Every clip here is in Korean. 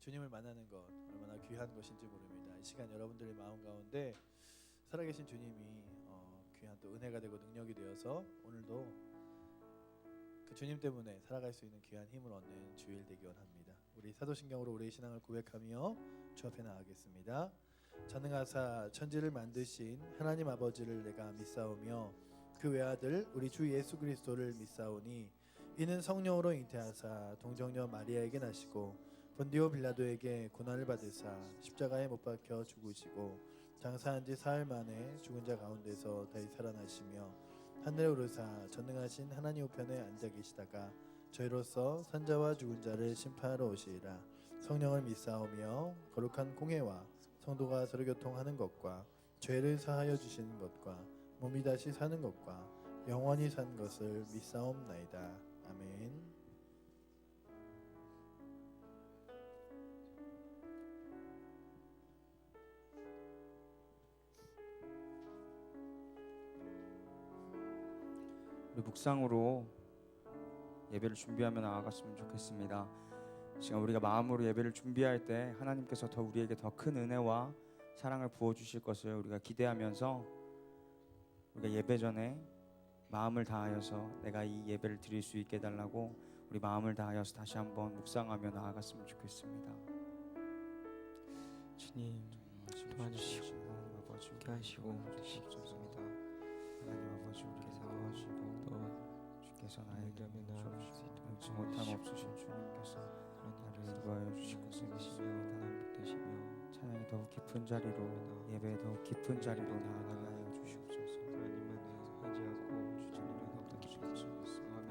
주님을 만나는 것 얼마나 귀한 것인지 모릅니다. 이 시간 여러분들의 마음 가운데 살아계신 주님이 귀한 또 은혜가 되고 능력이 되어서 오늘도 그 주님 때문에 살아갈 수 있는 귀한 힘을 얻는 주일 되기 원합니다. 우리 사도신경으로 우리의 신앙을 고백하며 주 앞에 나가겠습니다. 전능하사 천지를 만드신 하나님 아버지를 내가 믿사오며 그 외아들 우리 주 예수 그리스도를 믿사오니 이는 성령으로 잉태하사 동정녀 마리아에게 나시고 본디오 빌라도에게 고난을 받으사 십자가에 못 박혀 죽으시고 장사한 지 사흘 만에 죽은 자 가운데서 다시 살아나시며 하늘에 오르사 전능하신 하나님 우편에 앉아 계시다가 저희로서 산자와 죽은 자를 심판하러 오시리라. 성령을 믿사오며 거룩한 공회와 성도가 서로 교통하는 것과 죄를 사하여 주시는 것과 몸이 다시 사는 것과 영원히 산 것을 믿사옵나이다. 아멘. 우리 묵상으로 예배를 준비하며 나아갔으면 좋겠습니다. 지금 우리가 마음으로 예배를 준비할 때 하나님께서 더 우리에게 더 큰 은혜와 사랑을 부어주실 것을 우리가 기대하면서 우리가 예배 전에 마음을 다하여서 내가 이 예배를 드릴 수 있게 해달라고 우리 마음을 다하여서 다시 한번 묵상하며 나아갔으면 좋겠습니다. 주님 도와주시고 함께 하시고 주시옵소서. 하나님 아버지 우리께서 도와주시고 주께서 나에게 능치 못함 없으신 주님께서 나를 인도하여 주시고 세우시며 찬양이 더욱 깊은 자리로 예배에 더욱 깊은 자리로 나아가게 하여 주시옵소서. 하나님만을 의지하고 주님을 더욱더 깊이 수고하며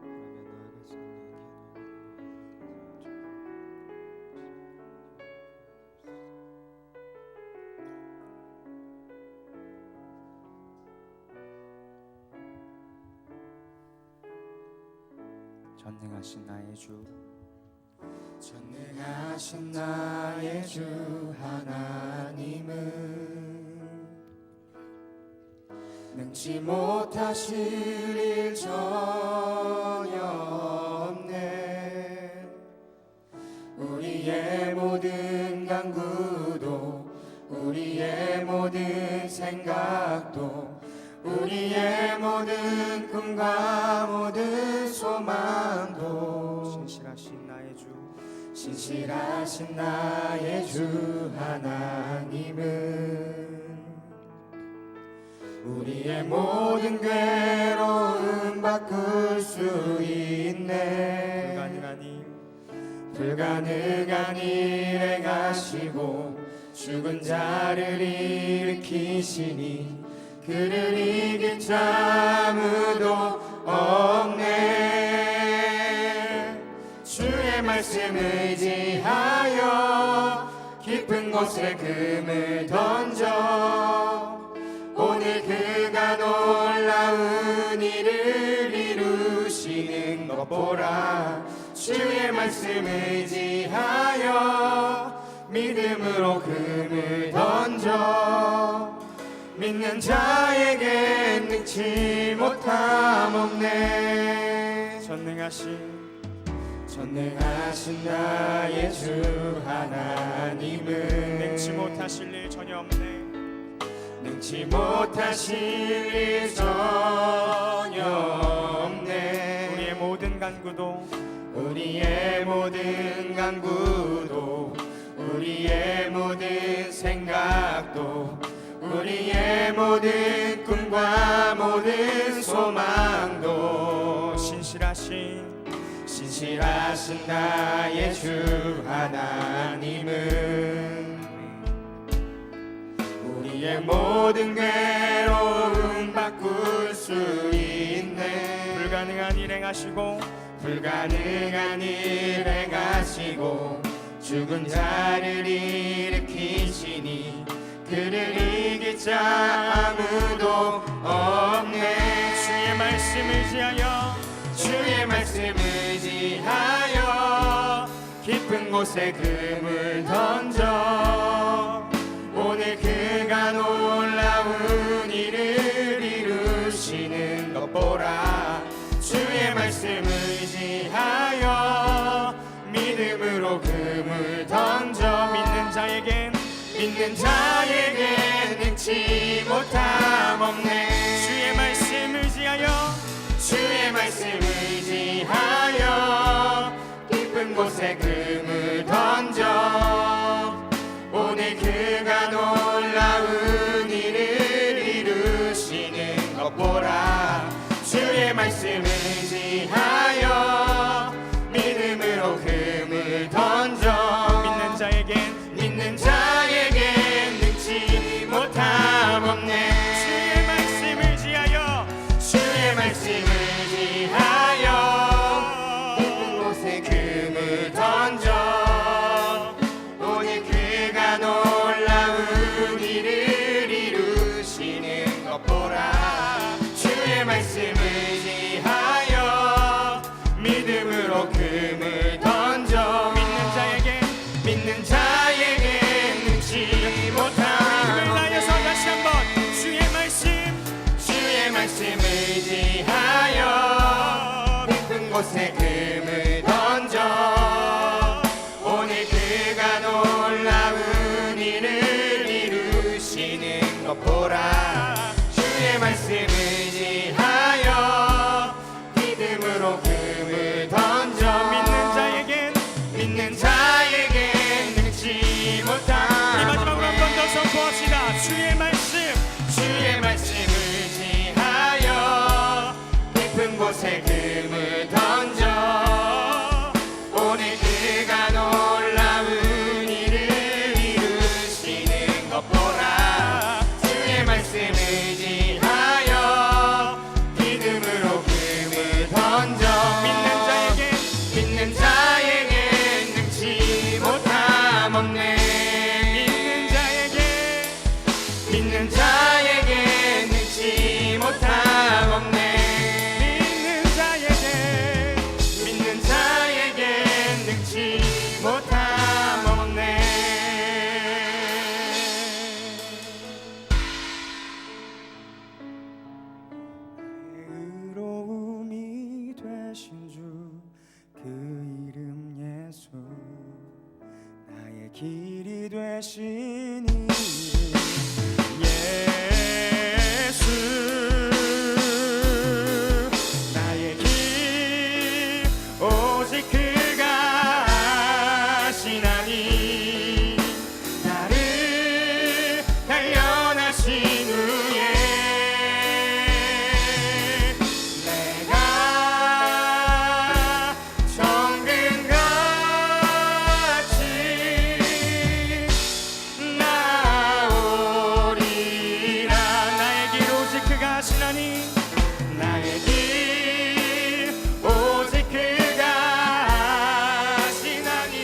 그러며 나아갈 수 있는 전능하신 나의 주, 전능하신 나의 주 하나님은 능치 못하실 일 전혀 없네. 우리의 모든 간구도 우리의 모든 생각도 우리의 모든 꿈과 모든 소망도 신실하신 나의 주, 신실하신 나의 주 하나님은 우리의 모든 괴로움 바꿀 수 있네. 불가능한 일 행하시고 죽은 자를 일으키시니 그를 이길 자 아무도 없네. 주의 말씀 의지하여 깊은 곳에 금을 던져 오늘 그가 놀라운 일을 이루시는 것 보라. 주의 말씀 의지하여 믿음으로 금을 던져 믿는 자에겐 능치 못함 없네. 전능하신 나의 주 하나님은 능치 못하실 일 전혀 없네. 능치 못하실 일 전혀 없네. 우리의 모든 간구도 우리의 모든 간구도 우리의 모든 생각도 우리의 모든 꿈과 모든 소망도 신실하신 나의 주 하나님은 우리의 모든 괴로움 바꿀 수 있네. 불가능한 일 행하시고 죽은 자를 일으키시니 그를 이길 자 아무도 없네. 주의 말씀 의지하여 깊은 곳에 금을 던져 오늘 그가 놀라운 일을 이루시는 것 보라. 주의 말씀 의지하여 믿음을 믿음으로 금을 던져 믿는 자에겐 능치 못함 없네. 주의 말씀 의지하여 주의 말씀 의지하여 깊은 곳에 금을 던져 오늘 그가 놀라운 일을 이루시는 것 보라. 주의 말씀 의지하여 믿음으로 금을 던져 믿는 자에겐 능치 못함 없네. 주의 말씀 의지하여 주의 말씀 의지하여 깊은 곳에 금을 던져 오늘 그가 놀라운 일을 이루시는 것 보라. 주의 말씀 의지하여 믿음으로 금을 던져 믿는 자에게 능치 못함 힘을 다해서 다시 한번 주의 말씀 의지하여 깊은 곳에 금을 던져 오늘 그가 놀라운 일을 이루시는 것 보라. 주의 말씀 의지하여 믿음으로 금을 던져 믿는 자에겐 능치 못함. 이 마지막으로 한 번 더 선포합시다. 주의 말씀 의지하여 깊은 곳에 금을 던져 오늘 그가 놀라운 일을 이루시는 것 보라. 주의 말씀 의지하여 믿음으로 금을 던져 믿는 자에게 능치 못함 없네. 믿는 자에게 능치 못함 없네. 믿는 자에게 능치 못함 없네. 의로움이 되신 주 그 이름 예수 나의 길이 되신 이름 예수 나의 길 오직 그가 하시나니 나를 단련하신 후에 내가 정금같이 나오리라. 나의 길 오직 그가 하시나니 나의 길 오직 그가 하시나니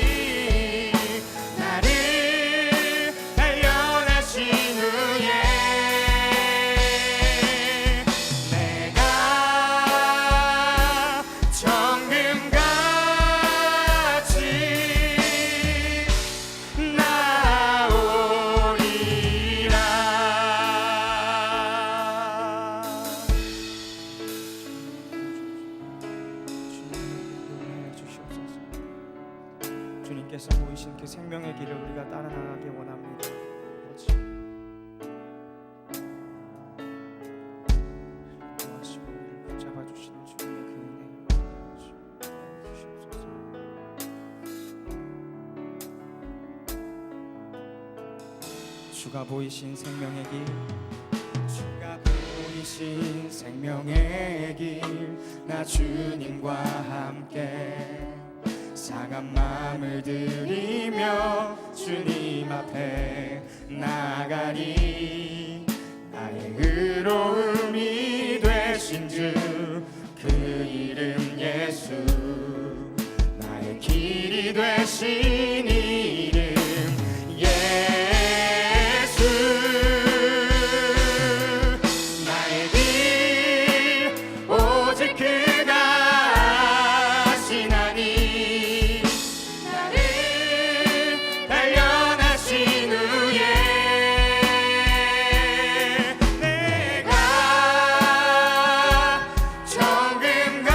나를 단련하신 후에 내가 정금같이 나오리라. 주님께서 보이신 그 생명의 길을 우리가 따라 나가기 원합니다. 도와주시고 우리를 붙잡아 주시는 주님의 그 은혜 주시옵소서. 주가 보이신 생명의 길, 주가 보이신 생명의 길, 나 주님과 함께 상한 마음을 들이며 주님 앞에 나가리. 나의 의로움이 되신 주 그 이름 예수 나의 길이 되신 이름 예수 나의 길 오직 그가 하시나니 나를 단련하신 후에 내가 정금같이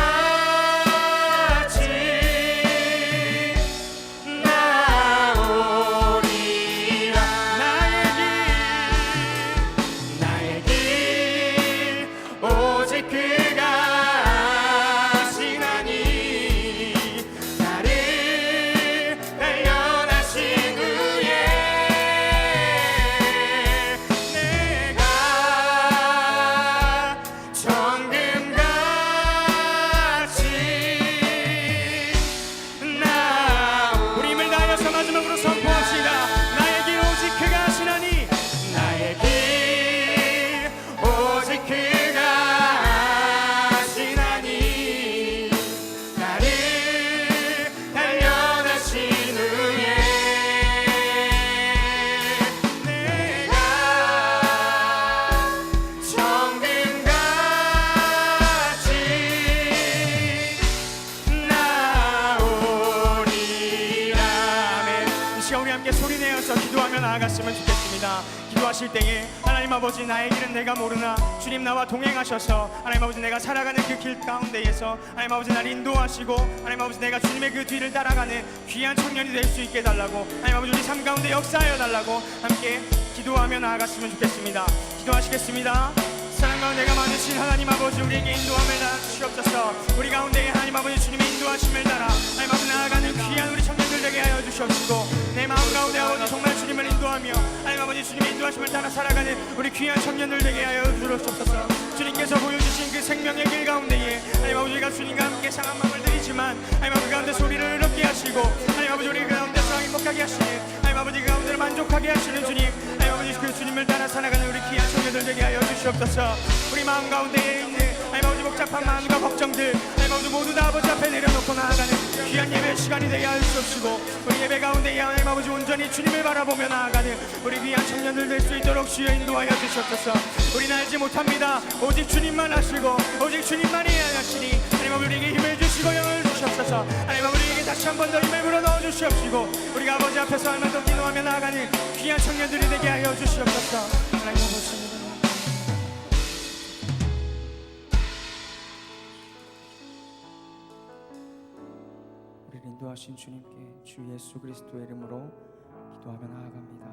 시간 우리 함께 소리내어서 기도하며 나아갔으면 좋겠습니다. 기도하실 때에 하나님 아버지 나의 길은 내가 모르나 주님 나와 동행하셔서 하나님 아버지 내가 살아가는 그 길 가운데에서 하나님 아버지 나를 인도하시고 하나님 아버지 내가 주님의 그 뒤를 따라가는 귀한 청년이 될 수 있게 해달라고 하나님 아버지 우리 삶 가운데 역사하여 달라고 함께 기도하며 나아갔으면 좋겠습니다. 기도하시겠습니다. 사랑 가운데 내가 많으신 하나님 아버지 우리에게 인도함을 따라 주시옵소서. 우리 가운데 하나님 아버지 주님의 인도하심을 따라 하나님 아버지 나아가는 귀한 우리 청년들 되게 하여 주시옵시고 내 마음 가운데 아버지 정말 주님을 인도하며 하나님 아버지 주님의 인도하심을 따라 살아가는 우리 귀한 청년들 되게 하여 주시옵소서. 주님께서 보여주신 그 생명의 길 가운데에 하나님 아버지 우리가 주님과 함께 상한 마음을 드리지만 하나님 아버지 가운데 소리를 의롭게 하시고 하나님 아버지 우리 가운데서 행복하게 하시는 하나님 아버지 그 가운데를 만족하게 하시는 주님 하나님 아버지 그 주님을 따라 살아가는 우리 귀한 청년들 되게 하여 주시옵소서. 우리 마음 가운데에 있는 하나님 아버지 복잡한 마음과 걱정들 하나님 아버지 모두 다 아버지 앞에 내려놓고 나아가는 귀한 예배 시간이 되게 하여 주옵시고 우리 예배 가운데에 하나님 아버지 온전히 주님을 바라보며 나아가는 우리 귀한 청년들 될 수 있도록 주여 인도하여 주시옵소서. 우리는 알지 못합니다. 오직 주님만 하시고 오직 주님만이 하시니 하나님 아버지 우리에게 힘을 주시고 영을 주시옵소서. 하나님 아버지 우리에게 다시 한 번 더 힘을 불어넣어 주시옵시고 우리가 아버지 앞에서 얼마나 기도하며 나아가는 귀한 청년들이 되게 하여 주시옵소서. 하나님 아버지 우리를 인도하신 주님께 주 예수 그리스도의 이름으로 기도하며 나아갑니다.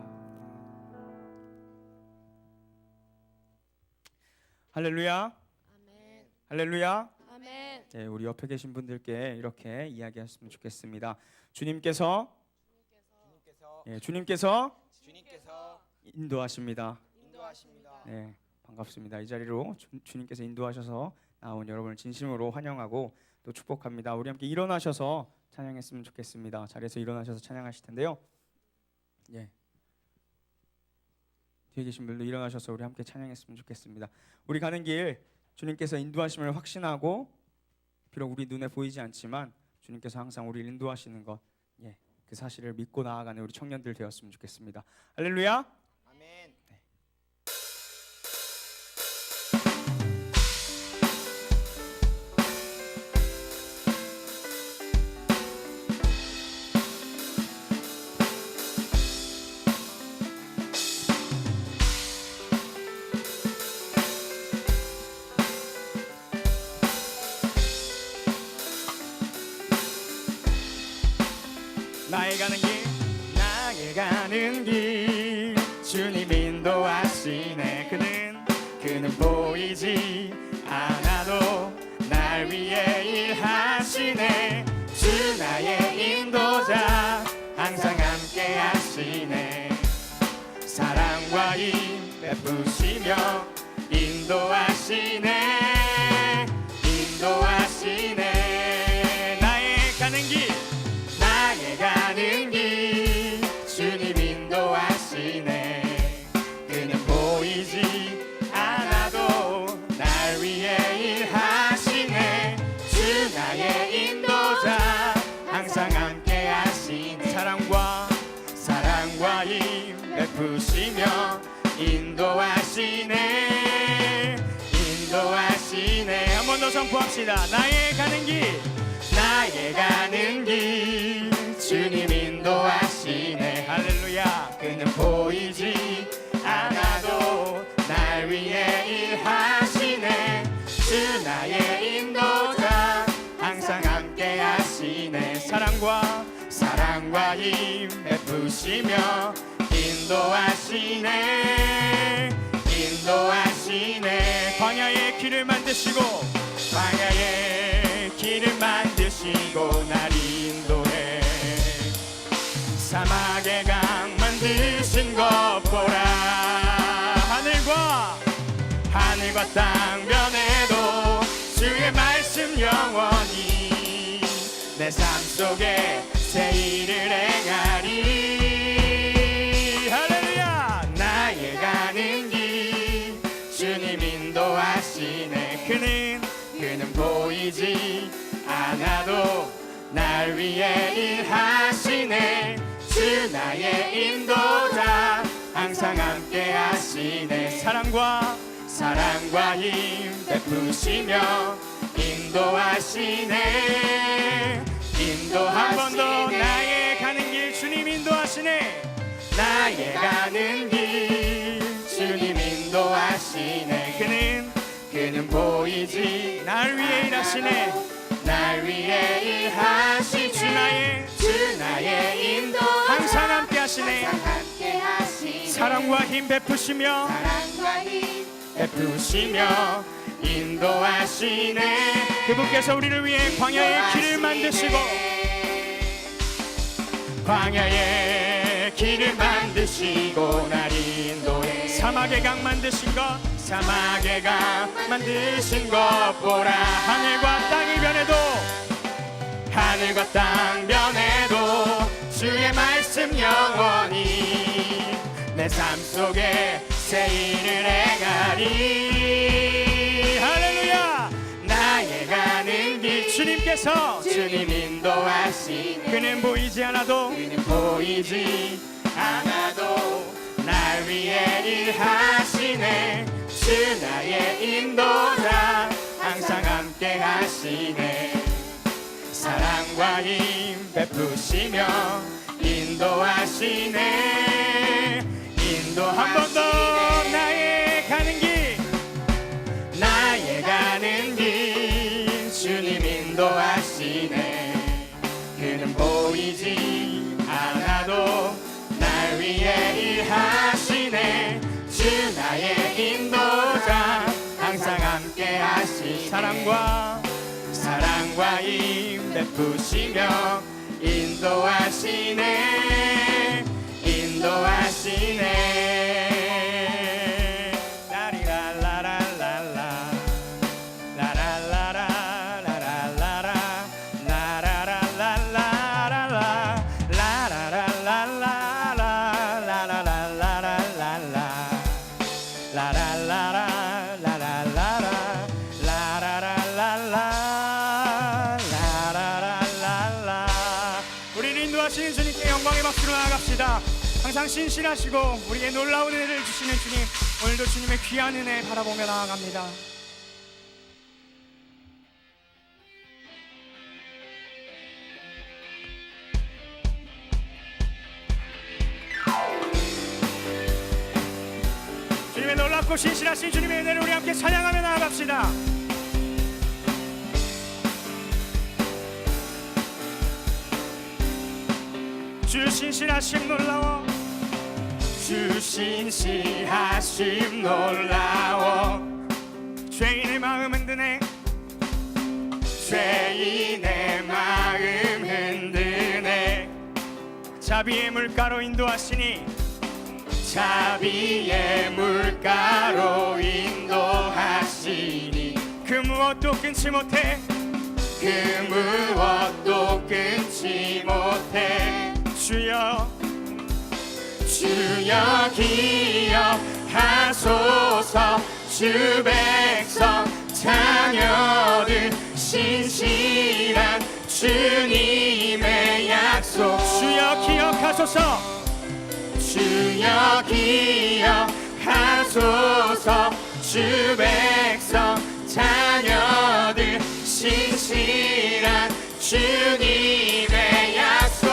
할렐루야. 아멘. 할렐루야. 아멘. 네, 우리 옆에 계신 분들께 이렇게 이야기했으면 좋겠습니다. 주님께서 주님께서 인도하십니다. 네, 반갑습니다. 이 자리로 주님께서 인도하셔서 나온 여러분을 진심으로 환영하고 또 축복합니다. 우리 함께 일어나셔서 찬양했으면 좋겠습니다. 자리에서 일어나셔서 찬양하실 텐데요. 예. 뒤에 계신 분들도 일어나셔서 우리 함께 찬양했으면 좋겠습니다. 우리 가는 길 주님께서 인도하심을 확신하고 비록 우리 눈에 보이지 않지만 주님께서 항상 우리를 인도하시는 것, 예, 그 사실을 믿고 나아가는 우리 청년들 되었으면 좋겠습니다. 할렐루야. 아멘. 나의 가는 길 주님 인도하시네. 그는 보이지 않아도 날 위해 일하시네. 주 나의 인도자 항상 함께 하시네. 사랑과 힘 베푸시며 인도하시네. 인도하시네. 나의 가는 길 주님 인도하시네. 그는 보이지 않아도 날 위해 일하시네. 주 나의 인도자 항상 함께 하시네. 사랑과 힘 베푸시며 인도하시네. 인도하시네. 한 번 더 선포합시다. 나의 가는 길 주님 인도하시네. 할렐루야. 그는 보이지 않아도 날 위해 일하시네. 주 나의 인도자 항상 함께 하시네. 사랑과 힘 베푸시며 인도하시네. 인도하시네. 광야의 길을 만드시고 날 인도해. 사막의 강 만드신 것 보라. 하늘과 땅 변해도 주의 말씀 영원히 내 삶 속에 새 일을 행하리. 할렐루야. 나의 가는 길 주님 인도하시네. 그는 보이지 않아도 날 위해 일하시네. 주 나의 인도자 항상 함께 하시네. 사랑과 힘 베푸시며 인도하시네. 한 번 더 나의 가는 길 주님 인도하시네. 나의 가는 길 주님 인도하시네. 그는 보이지 날 위해 일하시네. 날 위해 일하시네. 주 나의 인도 항상 함께 하시네. 사랑과 힘 베푸시며 인도하시네. 그분께서 우리를 위해 광야의 길을 만드시고 광야의 길을 만드시고 날 인도해. 사막의 강 만드신 것, 사막의 강 만드신 것 보라. 하늘과 땅 이변에도 하늘과 땅 변해도 주의 말씀 영원히 내 삶 속에 새 일을 행하리. 할렐루야. 나의 가는 길 주님께서 주님 인도하시네. 그는 보이지 않아도 그는 보이지 않아도 날 위해 일하시네. 주 나의 인도자 항상 함께 하시네. 사랑과 힘 베푸시며 인도하시네. 한 번 더 나의 가는 길 나의 가는 길 주님 인도하시네. 그는 보이지 않아도 날 위해 일하시네. 주 나의 인도자 항상 함께 하시네. 사랑과 힘 베푸시며 인도하시네. 라리랄라랄랄라 라랄라라 라랄라라 라라랄랄라랄라 라라랄랄라라 라라랄라랄라 라랄라라 라랄라라 라라랄랄라 라라랄랄라. 우리를 인도하시는 주님께 영광의 박수로 나아갑시다. 항상 신실하시고 우리에게 놀라운 은혜를 주시는 주님, 오늘도 주님의 귀한 은혜 바라보며 나아갑니다. 주님의 놀랍고 신실하신 주님의 은혜를 우리 함께 찬양하며 나아갑시다. 주 신실하심 놀라워, 주 신실하심 놀라워. 죄인의 마음 흔드네, 죄인의 마음 흔드네. 자비의 물가로 인도하시니 자비의 물가로 인도하시니 그 무엇도 끊지 못해, 그 무엇도 끊지 못해. 주여 주여 기억하소서. 주 백성 자녀들 신실한 주님의 약속. 주여 기억하소서. 주여 기억하소서. 주 백성 자녀들 신실한 주님의 약속.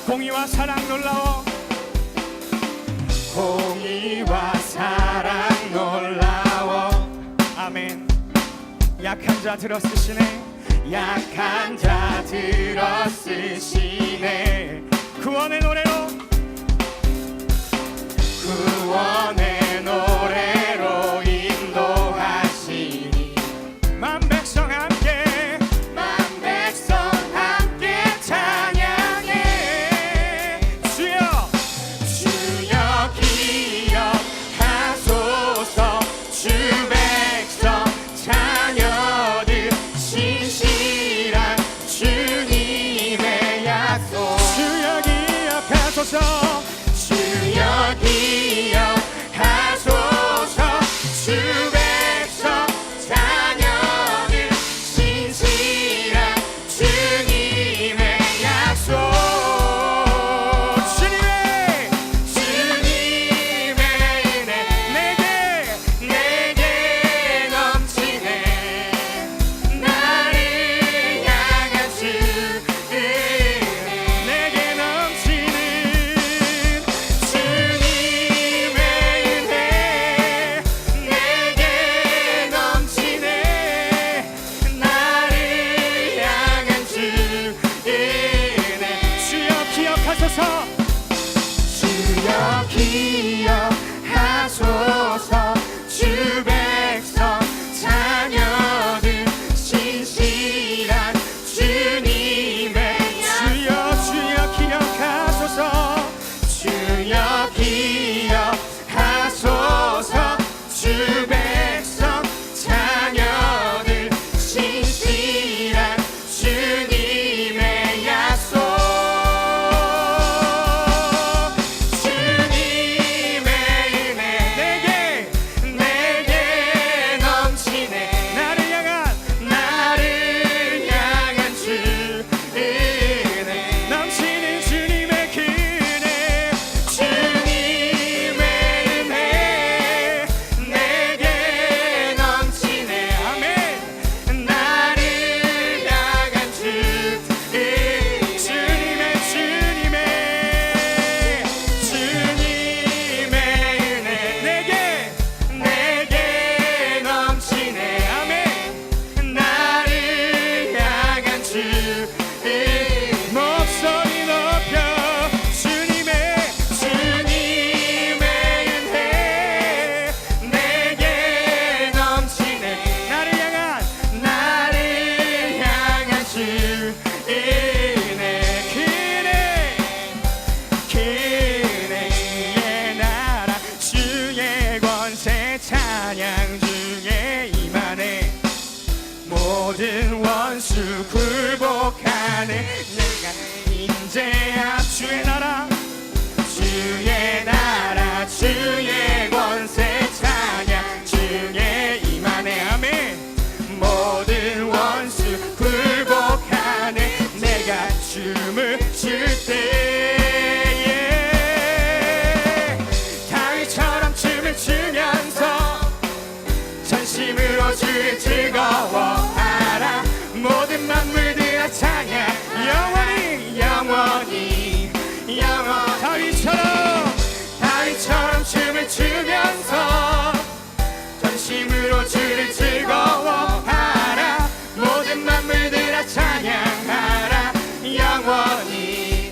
공의와 사랑 놀라워, 공의와 사랑 놀라워. 아멘. 약한 자 들어쓰시네, 약한 자 들어쓰시네. 구원의 노래로, 구원의 노래로 인도하시니 만 백성 함께, 만 백성 함께 찬양해. 기억하소서. 주여 기억하소서. 주 백성 자녀들 신실한 주님의 약속. 주님의 은혜 내게 넘치네. 나를 향한 주 은혜 내게 넘치는 주님의 은혜 내게 넘치네. 나를 향한 주 은혜. 주여 기억하소서. 주여 기억하소서. 주 백성 자녀들 신실한 주님의 주여 기억하소서. 주여 기억하소서. 주 백성 자녀들 신실한 주님의 약속. 주님의 은혜 내게 넘치네. 나를 향한 주 은혜. 넘치는 주님의 그 은혜. 주님의 은혜 내게 넘치네. 아멘. 나를 향한 주 은혜. 주님의 은혜 내게 넘치네. 아멘. 나를 향한 주 은혜. 목소리 높여 주님의 은혜 내게 넘치네. 나를 향한 주 은혜. 그 은혜의 나라 주의 권세 찬양 중에 임하네. 모든 원수 굴복하네. 내가 인재야 주의 나라 주의 권세 찬양 중에 임하네. 아멘. 모든 원수 굴복하네. 내가 춤을 출 때에 다윗처럼 춤을 추면서 전심으로 주를 즐거워하라. 모든 만물들아 찬양 영원히 다윗처럼 춤을 추면서 전심으로 주를 즐거워하라. 모든 만물들아 찬양하라. 영원히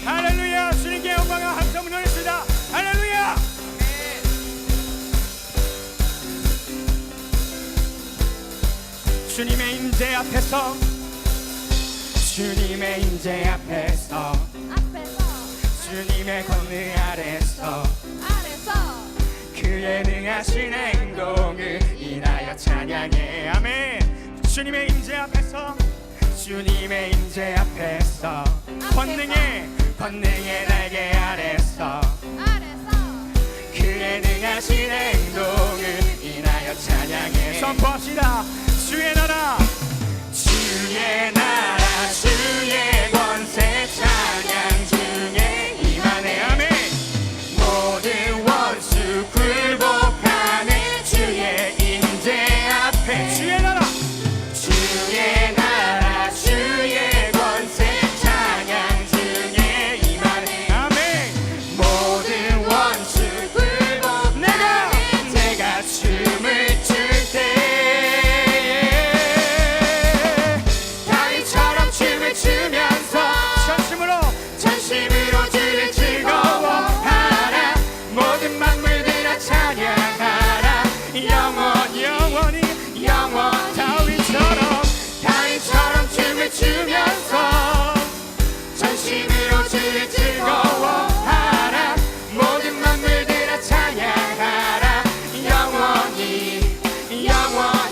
할렐루야. 주님께 영광과 함성을 돌립시다. 할렐루야. 주님의 임재 앞에서 주님의 권능 아래서 그의 능하신 행동을 인하여 찬양해. 아멘. 주님의 임재 앞에서 권능의 날개 아래서 그의 능하신 행동을 인하여 찬양해. 선포합시다. 주의 나라 주의 권세 찬양 중에 임하네. 아멘. 모든 원수 굴복하네. 주의 임재 앞에 주의 나라 주의 권세 찬양 중에 임하네. 아멘. 모든 원수 굴복 내가 춤을 출 때에 다윗처럼 춤을 추면서 전심으로 주를 즐거워하라. 모든 만물들아 찬양하라. 영원히 다윗처럼 춤을 추면서 전심으로 주를 즐거워하라. 모든 만물들아 찬양하라. 영원히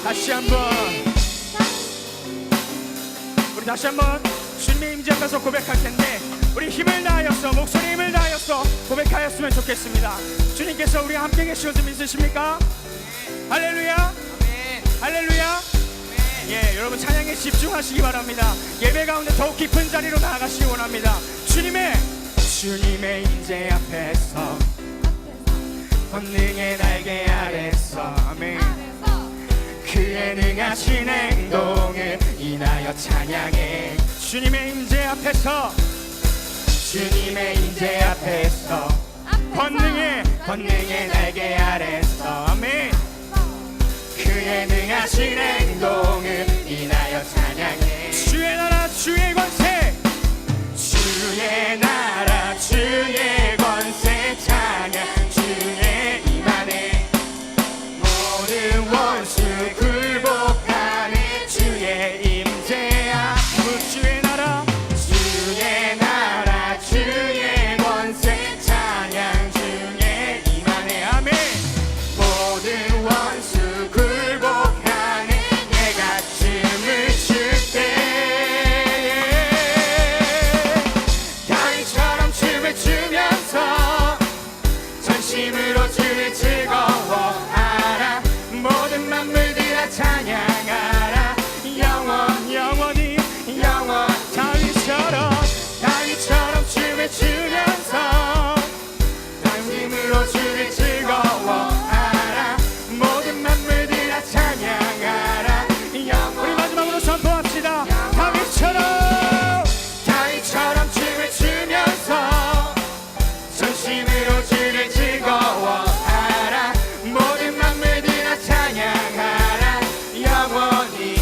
다시 한번 우리 다시 한번 주님의 임재 앞에서 고백할 텐데 우리 힘을 다하여서 목소리 힘을 다하여서 고백하였으면 좋겠습니다. 주님께서 우리와 함께 계시고서 믿으십니까? 할렐루야. 할렐루야. 예, 여러분 찬양에 집중하시기 바랍니다. 예배 가운데 더욱 깊은 자리로 나아가시기 원합니다. 주님의 임재 앞에서 권능의 날개 아래서 아멘. 그의 능하신 행동을 인하여 찬양해. 주님의 임재 앞에서 권능의 날개 아래서 아멘. 그의 능하신 행동을 인하여 찬양해. 주의 나라 주의 권세 주의 권세 찬양 주의 임하네. 모든 원수 굴복하네. 주의 임재 앞 주의 나라 주의 권세 찬양 주의 임하네. 아멘. 모든 원수 굴복하네. 내가 춤을 출 때 다윗처럼 춤을 추면서 전심으로 주를 즐거워하라. 모든 만물들아 찬양하라. 영원히 다윗처럼 춤을 추면서 전심으로 주를 즐거워하라. 모든 만물들아 찬양하라. 우리 마지막으로 선포합시다. 다윗처럼 춤을 추면서 전심으로 주를 즐거워하라. 모든 만물들아 찬양하라. 영원히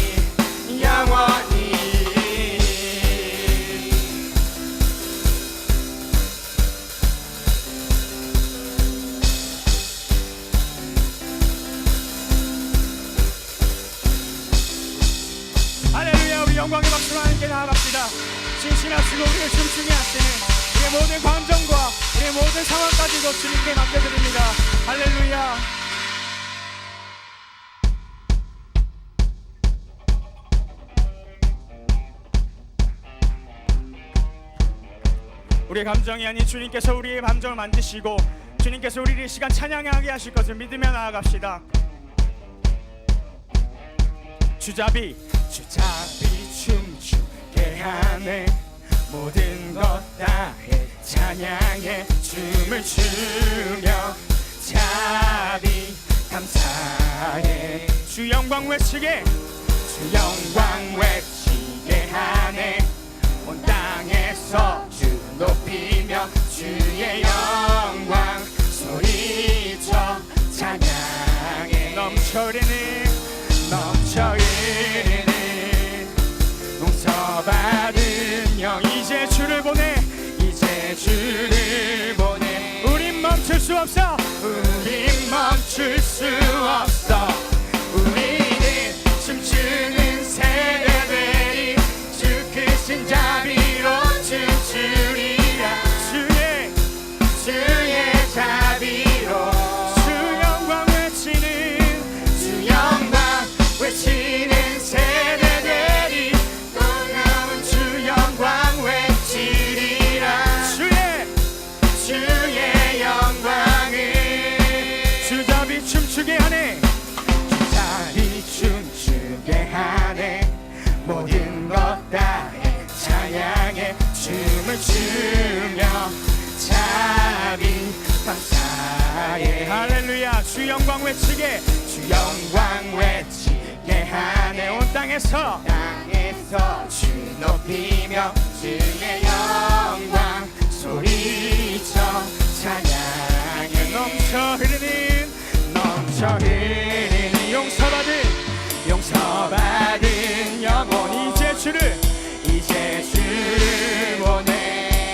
할렐루야. 우리 영광의 박수로 함께 나아갑시다. 신실하시고 우리를 춤추게 하시는 우리의 모든 감정과 우리의 모든 상황까지도 주님께 맡겨드립니다. 할렐루야. 우리의 감정이 아닌 주님께서 우리의 감정을 만드시고 주님께서 우리를 이 시간 찬양하게 하실 것을 믿으며 나아갑시다. 주잡이 춤추게 하네. 모든 것 다해 찬양해. 춤을 추며 자비 감사해. 주 영광 외치게 하네. 온 땅에서 주 높이며 주의 영광 소리쳐 찬양해. 넘쳐 흐르는 용서받은 영 이제 주를 보내. 우린 멈출 수 없어. 우리는 춤추는 세대들이 주 크신 자비로 춤추리라. 주의 자비로 주 영광 외치는 세대들이 또 남은 주 영광 외치리라. 주의 영광을 주잡이 춤추게 하네. 모든 것 다해 찬양해. 춤을 추며 자비 감사해. 할렐루야. 주 영광 외치게 하네. 온 땅에서 주 높이며 주의 영광 소리쳐 찬양해. 넘쳐 흐르는 용서받은 영혼 이제 주를 보내.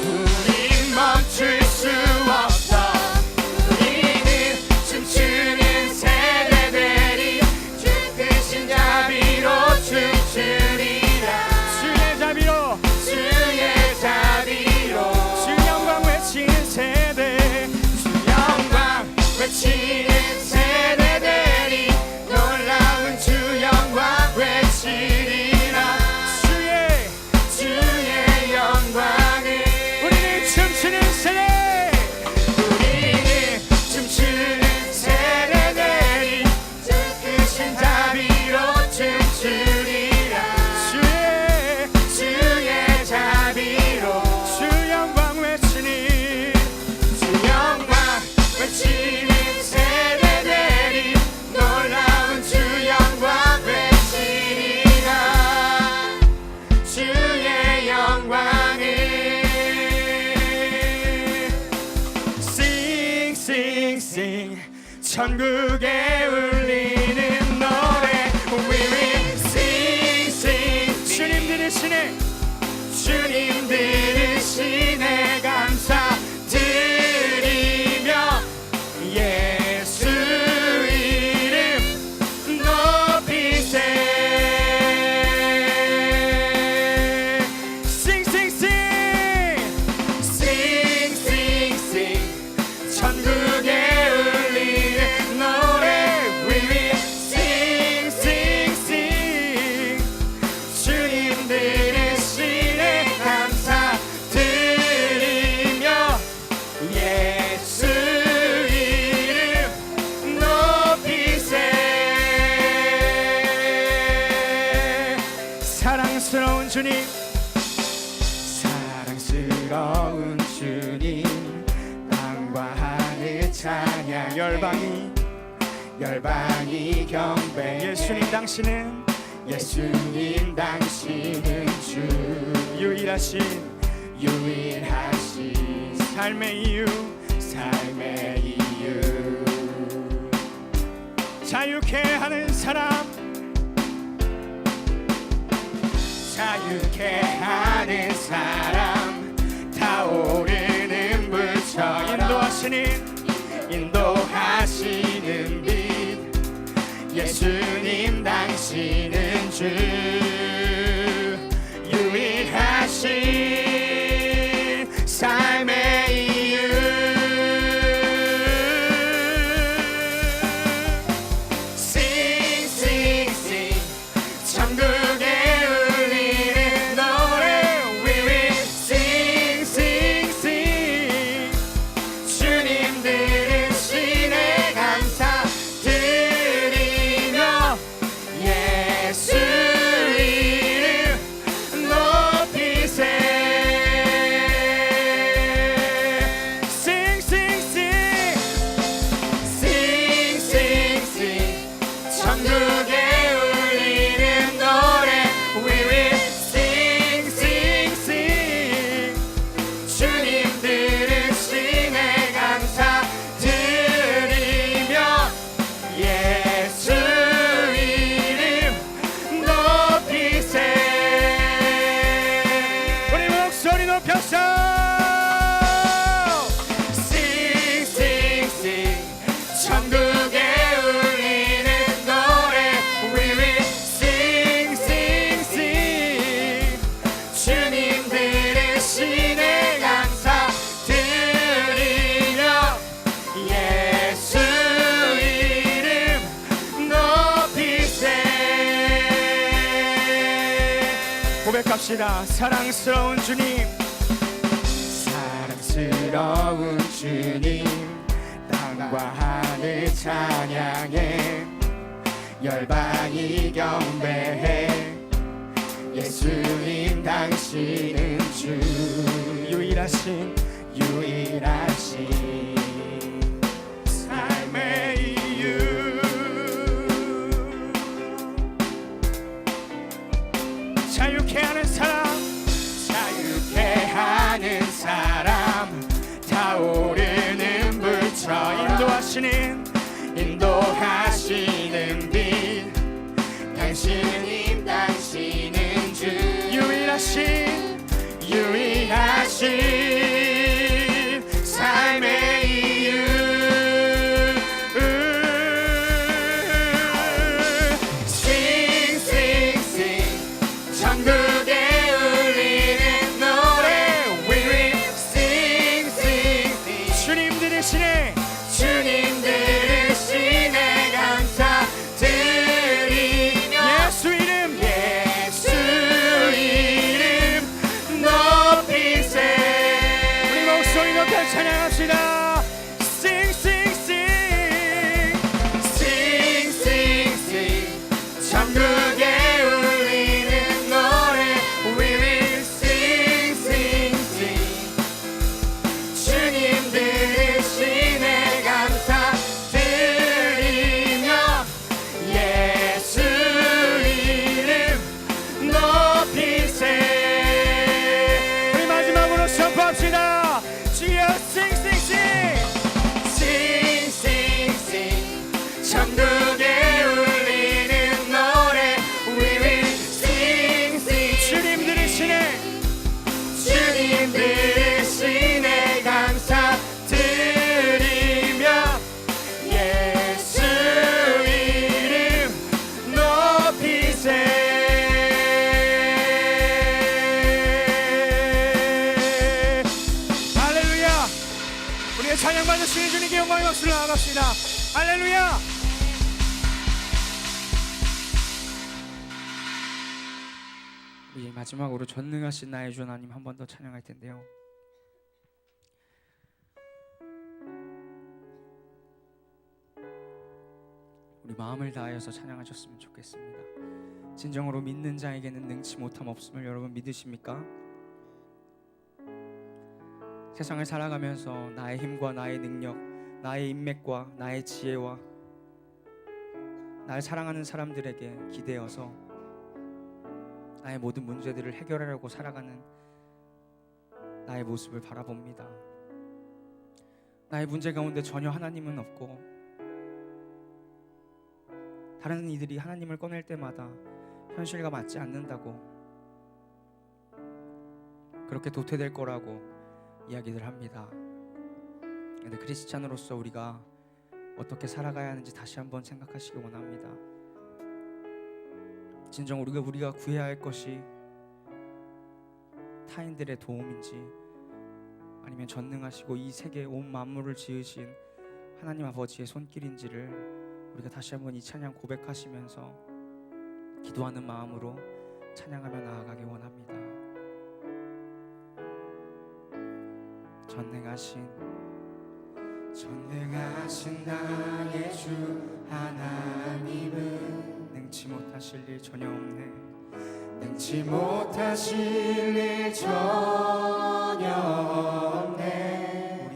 우린 멈출 수 없어. 우리는 춤추는 세대들이 주 크신 자비로 춤추리라. 주의 천국에 울리는 노래 We will sing sing 주님 들으시네 주님 들으시네 감사드리며 예수 이름 높이세 Sing sing sing Sing sing sing 천국에 울리는 노래 We will sing sing sing 주님 들으시네 감사드리며 예수 이름 높이세 사랑스러운 주님 사랑스러운 주님 땅과 하늘 찬양 열방이 경배 예수님 당신은 주 유일하신 삶의 이유 자유케 하는 사람 타오르는 불처 인도하시는 빛 예수님 당신은 주 유일하신 삶의 이유 Sing sing sing 천국에 울리는 노래 We will sing sing sing 주님 들으시네 감사드리며 예수 이름 높이세 Sing sing sing Sing sing sing 천국에 울리는 노래 We will sing sing sing 주님 들으시네 감사드리며 예수 이름 높이세 우리 목소리 높여서 Sing sing sing 천국에 울리는 노래 We will sing sing sing 주님 들으시네 감사드리며 예수 이름 높이세 고백합시다 사랑스러운 주님 땅과 하늘 찬양해 열방이 경배해 예수님 당신은 주 유일하신 삶의 이유 자유케 하는 사람 타오르는 불처 인도하시는 빛 당신은 주 유일하신 삶의 이유 Sing sing sing 천국에 살아계신 주님께 영광의 박수를 나아갑시다. 할렐루야. 우리 마지막으로 전능하신 나의 주 하나님 한 번 더 찬양할 텐데요. 우리 마음을 다하여서 찬양하셨으면 좋겠습니다. 진정으로 믿는 자에게는 능치 못함 없음을 여러분 믿으십니까? 세상을 살아가면서 나의 힘과 나의 능력, 나의 인맥과 나의 지혜와 날 사랑하는 사람들에게 기대어서 나의 모든 문제들을 해결하려고 살아가는 나의 모습을 바라봅니다. 나의 문제 가운데 전혀 하나님은 없고 다른 이들이 하나님을 꺼낼 때마다 현실과 맞지 않는다고, 그렇게 도태될 거라고 이야기들 합니다. 그런데 크리스찬으로서 우리가 어떻게 살아가야 하는지 다시 한번 생각하시기 원합니다. 진정 우리가 구해야 할 것이 타인들의 도움인지 아니면 전능하시고 이 세계 온 만물을 지으신 하나님 아버지의 손길인지를 우리가 다시 한번 이 찬양 고백하시면서 기도하는 마음으로 찬양하며 나아가기 원합니다. 전능하신 나의 주 하나님은 능치 못하실 일 전혀 없네. 능치 못하실 일 전혀 없네.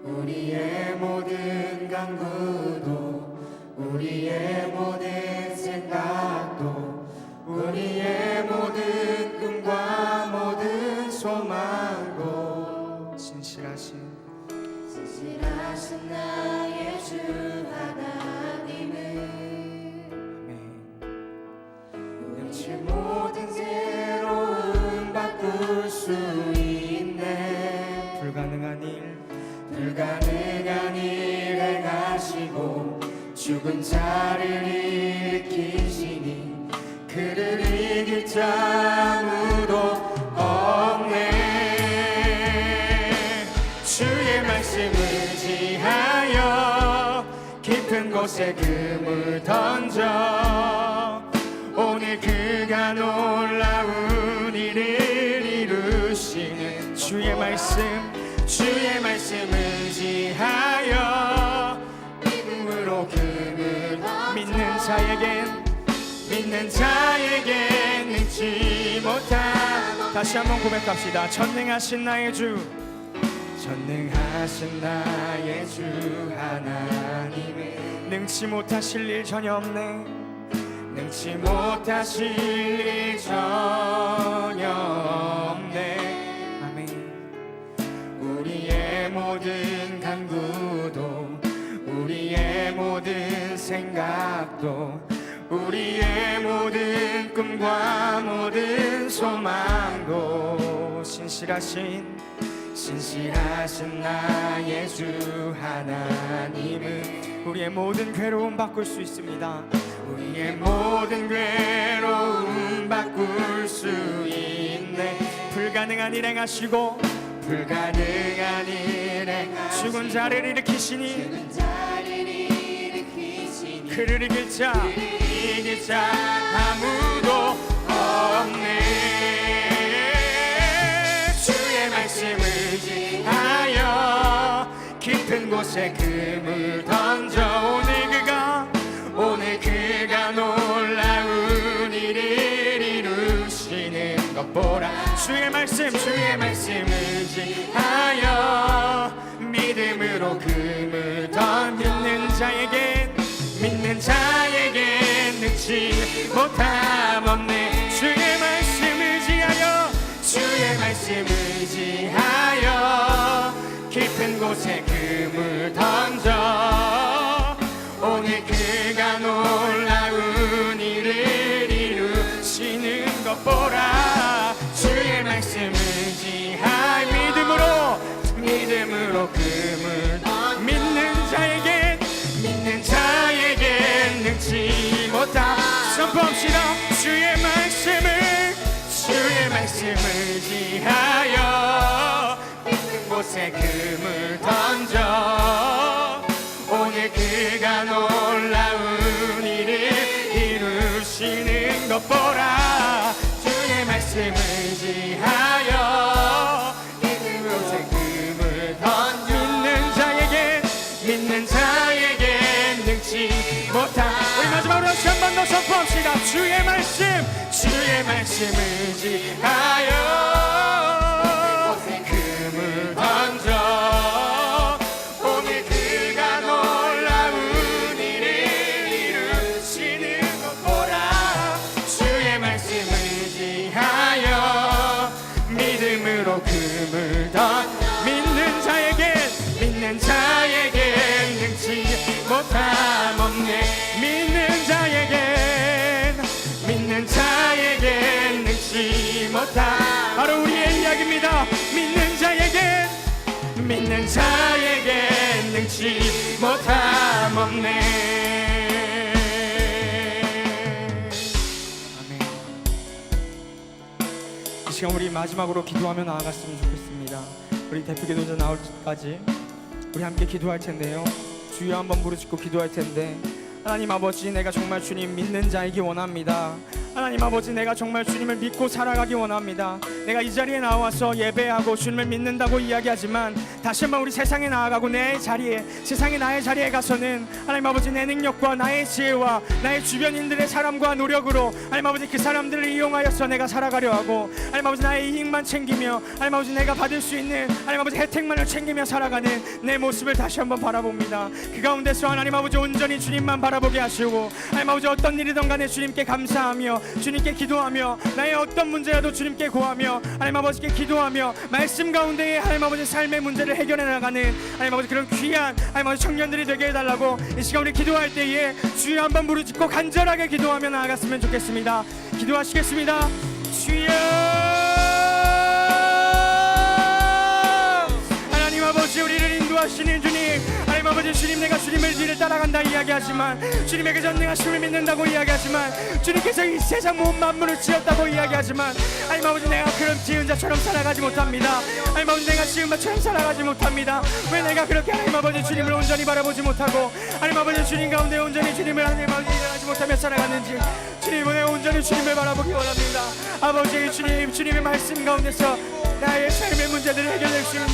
우리의 모든 간구도, 우리의 모든 생각도, 우리의 모든 꿈과 모든 소망도 신실하신 나의 주 하나님은 아멘. 능치 모든 괴로움 바꿀 수 있네. 불가능한 일 행하시고 죽은 자를 일으키시니 그를 이길 자 아무도 없네. 주의 말씀을 지하여 깊은 곳에 금을 던져 오늘 그가 놀라운 일을 이루시는 주의 말씀을 지하여 믿음으로 금을 믿는 자에겐 능치 못함. 다시 한번 고백합시다. 전능하신 나의 주 하나님은 능치 못하실 일 전혀 없네. 능치 못하실 일 전혀 없네. 아멘. 우리의 모든 간구도, 우리의 모든 생각도, 우리의 모든 꿈과 모든 소망도 신실하신 나의 주 하나님은 우리의 모든 괴로움 바꿀 수 있습니다. 우리의 모든 괴로움 바꿀 수 있네. 불가능한 일 행하시고 죽은 자를 일으키시니 그를 이길 자 아무도 없네. 주의 말씀을 지하여 깊은 곳에 금을 던져 오늘 그가 놀라운 일을 이루시는 것 보라. 주의 말씀을 지하여 믿음으로 금을 던져 믿는 자에겐 능치 못함 없네. 주의 말씀을 지하여 깊은 곳에 금을 던져 오늘 그가 놀라운 일을 이루시는 것 보라. 주의 말씀을 지하여 믿음으로 금을 믿는 자에겐 능치 못함. 선포합시다. 주의 말씀을 지하여 깊은 곳에 그곳에 금을 던져 오늘 그가 놀라운 일을 이루시는 것 보라. 주의 말씀을 지하여 그곳에 금을 던져 믿는 자에게 능치 못한. 우리 마지막으로 다시 한 번 더 선포합시다. 주의 말씀을 지하여 금을 던져 오늘 그가 놀라운 일을 이루시는 것 보라. 주의 말씀을 지하여 믿음으로 금을 던져 믿는 자에게 능치 못함 없네. 믿는 자에게 능치 못함. 바로 우리의 이야기입니다. 믿는 자에게 능치 못함 없네. 아멘. 이 시간 우리 마지막으로 기도하며 나아갔으면 좋겠습니다. 우리 대표 기도자 나올 때까지 우리 함께 기도할 텐데요. 주여 한번 부르짖고 기도할 텐데, 하나님 아버지, 내가 정말 주님 믿는 자이기 원합니다. 하나님 아버지, 내가 정말 주님을 믿고 살아가기 원합니다. 내가 이 자리에 나와서 예배하고 주님을 믿는다고 이야기하지만 다시 한번 우리 세상에 나아가고 내 자리에, 세상의 나의 자리에 가서는 하나님 아버지 내 능력과 나의 지혜와 나의 주변인들의 사람과 노력으로 하나님 아버지 그 사람들을 이용하여서 내가 살아가려 하고, 하나님 아버지 나의 이익만 챙기며 하나님 아버지 내가 받을 수 있는 하나님 아버지 혜택만을 챙기며 살아가는 내 모습을 다시 한번 바라봅니다. 그 가운데서 하나님 아버지 온전히 주님만 바라보게 하시고, 하나님 아버지 어떤 일이든 간에 주님께 감사하며 주님께 기도하며 나의 어떤 문제라도 주님께 고하며 하나님 아버지께 기도하며 말씀 가운데에 하나님 아버지 삶의 문제를 해결해 나가는 하나님 아버지 그런 귀한 하나님 아버지 청년들이 되게 해달라고 이 시간 우리 기도할 때에 주여 한번 부르짖고 간절하게 기도하며 나아갔으면 좋겠습니다. 기도하시겠습니다. 주여, 하나님 아버지 우리를 인도하시는 주님, 하나님 아버지 주님, 내가 주님을 뒤를 따라간다 이야기하지만, 주님에게서 내가 주님을 믿는다고 이야기하지만, 주님께서 이 세상 모든 만물을 지었다고 이야기하지만, 하나님 아버지 내가 그런 지은 자처럼 살아가지 못합니다. 하나님 아버지 내가 지은 자처럼 살아가지 못합니다. 왜 내가 그렇게 하나님 아버지 주님을 온전히 바라보지 못하고 하나님 아버지 주님 가운데 온전히 주님을 하나님 아버지 일어나지 못하며 살아가는지 주님, 왜 온전히 주님을 바라보기 원합니다. 아버지 주님, 주님의 말씀 가운데서 나의 삶의 문제들을 해결할 수 있는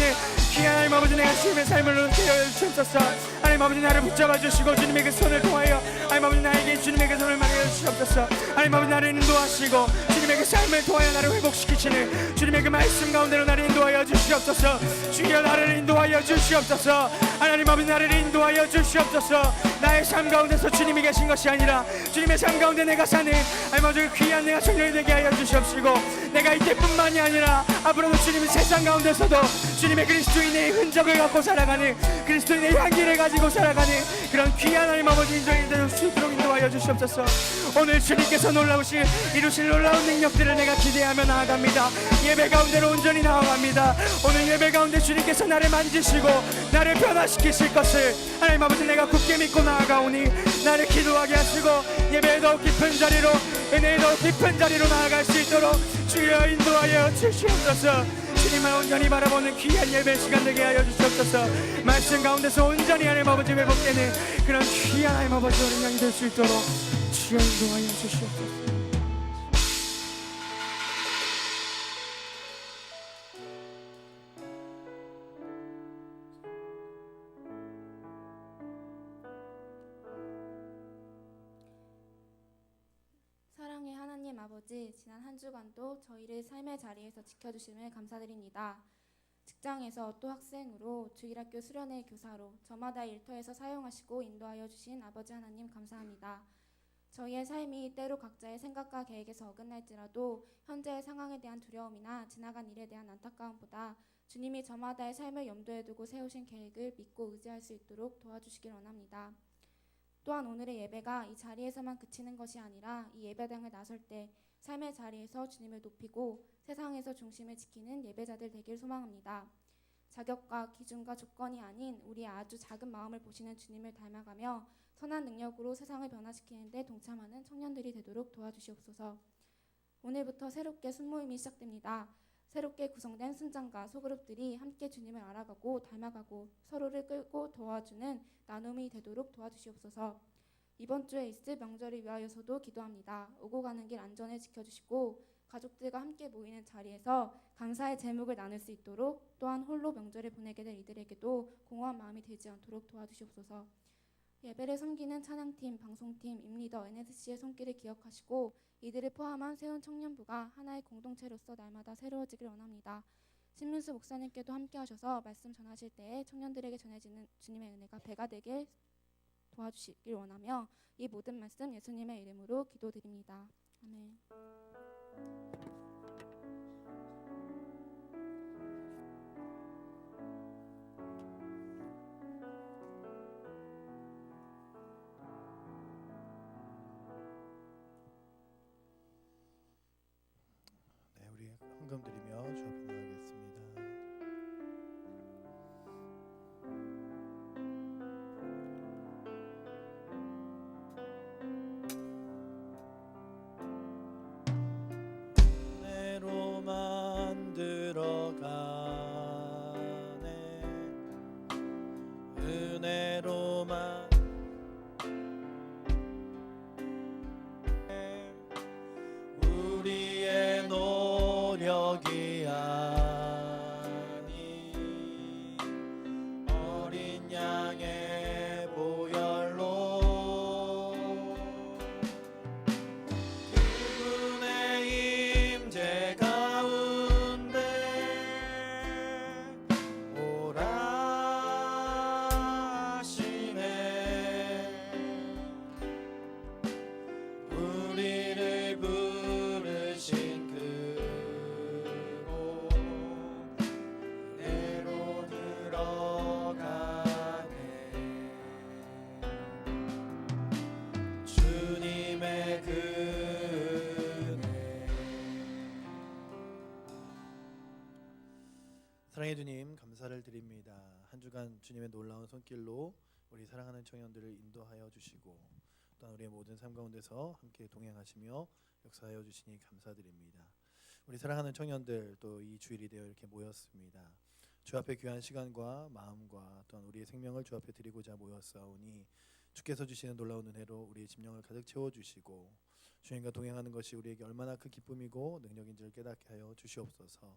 귀한 하나님 아버지 내가 주님의 삶을 깨어 주옵소서. 하나님 아버지 나를 붙잡아 주시고 주님의 그 손을 통하여 하나님 아버지 나에게 주님의 그 손을 말해 주시옵소서. 하나님 아버지 나를 인도하시고 주님의 그 삶을 통하여 나를 회복시키시는 주님의 그 말씀 가운데로 나를 인도하여 주시옵소서. 주여 나를 인도하여 주시옵소서. 하나님 아버지 나를 인도하여 주시옵소서. 나의 삶 가운데서 주님이 계신 것이 아니라 주님의 삶 가운데 내가 사는 하나님 아버지 귀한 내가 청년이 되게 하여 주시옵시고, 내가 이때뿐만이 아니라 앞으로도 주님의 세상 가운데서도 주님의 그리스도인의 흔적을 갖고 살아가는, 그리스도인의 향기를 가지고 살아가는 그런 귀한 하나님 아버지 인정이 되는 수 있도록 인도하여 주시옵소서. 오늘 주님께서 이루실 놀라운 능력들을 내가 기대하며 나아갑니다. 예배 가운데로 온전히 나아갑니다. 오늘 예배 가운데 주님께서 나를 만지시고 나를 변화시키실 것을 하나님 아버지 내가 굳게 믿고 나아가오니, 나를 기도하게 하시고 예배의 더 깊은 자리로, 은혜의 더 깊은 자리로 나아갈 수 있도록 주여 인도하여 주시옵소서. 주님을 온전히 바라보는 귀한 예배 시간 되게 하여 주시옵소서. 말씀 가운데서 온전히 하나님 아버지 회복되는 그런 귀한 하나님 아버지 어린양이 될 수 있도록 주여 인도하여 주시옵소서. 사랑의 하나님 아버지, 지난 한 주간도 저희를 삶의 자리에서 지켜주심을 감사드립니다. 직장에서 또 학생으로, 주일학교 수련회 교사로 저마다 일터에서 사용하시고 인도하여 주신 아버지 하나님 감사합니다. 저희의 삶이 때로 각자의 생각과 계획에서 어긋날지라도 현재의 상황에 대한 두려움이나 지나간 일에 대한 안타까움보다 주님이 저마다의 삶을 염두에 두고 세우신 계획을 믿고 의지할 수 있도록 도와주시길 원합니다. 또한 오늘의 예배가 이 자리에서만 그치는 것이 아니라 이 예배당에 나설 때 삶의 자리에서 주님을 높이고 세상에서 중심을 지키는 예배자들 되길 소망합니다. 자격과 기준과 조건이 아닌 우리의 아주 작은 마음을 보시는 주님을 닮아가며 선한 능력으로 세상을 변화시키는 데 동참하는 청년들이 되도록 도와주시옵소서. 오늘부터 새롭게 순모임이 시작됩니다. 새롭게 구성된 순장과 소그룹들이 함께 주님을 알아가고 닮아가고 서로를 끌고 도와주는 나눔이 되도록 도와주시옵소서. 이번 주에 있을 명절을 위하여서도 기도합니다. 오고 가는 길 안전을 지켜주시고 가족들과 함께 모이는 자리에서 감사의 제목을 나눌 수 있도록, 또한 홀로 명절을 보내게 될 이들에게도 공허한 마음이 들지 않도록 도와주시옵소서. 예배를 섬기는 찬양팀, 방송팀, 임리더, NSC의 손길을 기억하시고 이들을 포함한 세운 청년부가 하나의 공동체로서 날마다 새로워지길 원합니다. 신민수 목사님께도 함께 하셔서 말씀 전하실 때에 청년들에게 전해지는 주님의 은혜가 배가 되길 도와주시길 원하며 이 모든 말씀 예수님의 이름으로 기도드립니다. 아멘. 네, 우리 헌금 드리며 주 앞에 나가겠습니다. 은혜로 만들어가네, 은혜로만 우리의 노력이 아닌 어린 양의 보혈로 그분의 임재 가운데 오라 하시네. 우리를 부르신 그곳 내로 들어가네. 주님의 은혜. 사랑의 주님, 감사를 드립니다. 한 주간 주님의 놀라운 손길로 우리 사랑하는 청년들을 인도하여 주시고 또한 우리의 모든 삶 가운데서 함께 동행하시며 역사하여 주시니 감사드립니다. 우리 사랑하는 청년들 또 이 주일이 되어 이렇게 모였습니다. 주 앞에 귀한 시간과 마음과 또한 우리의 생명을 주 앞에 드리고자 모였사오니 주께서 주시는 놀라운 은혜로 우리의 심령을 가득 채워주시고 주님과 동행하는 것이 우리에게 얼마나 큰 기쁨이고 능력인지를 깨닫게 하여 주시옵소서.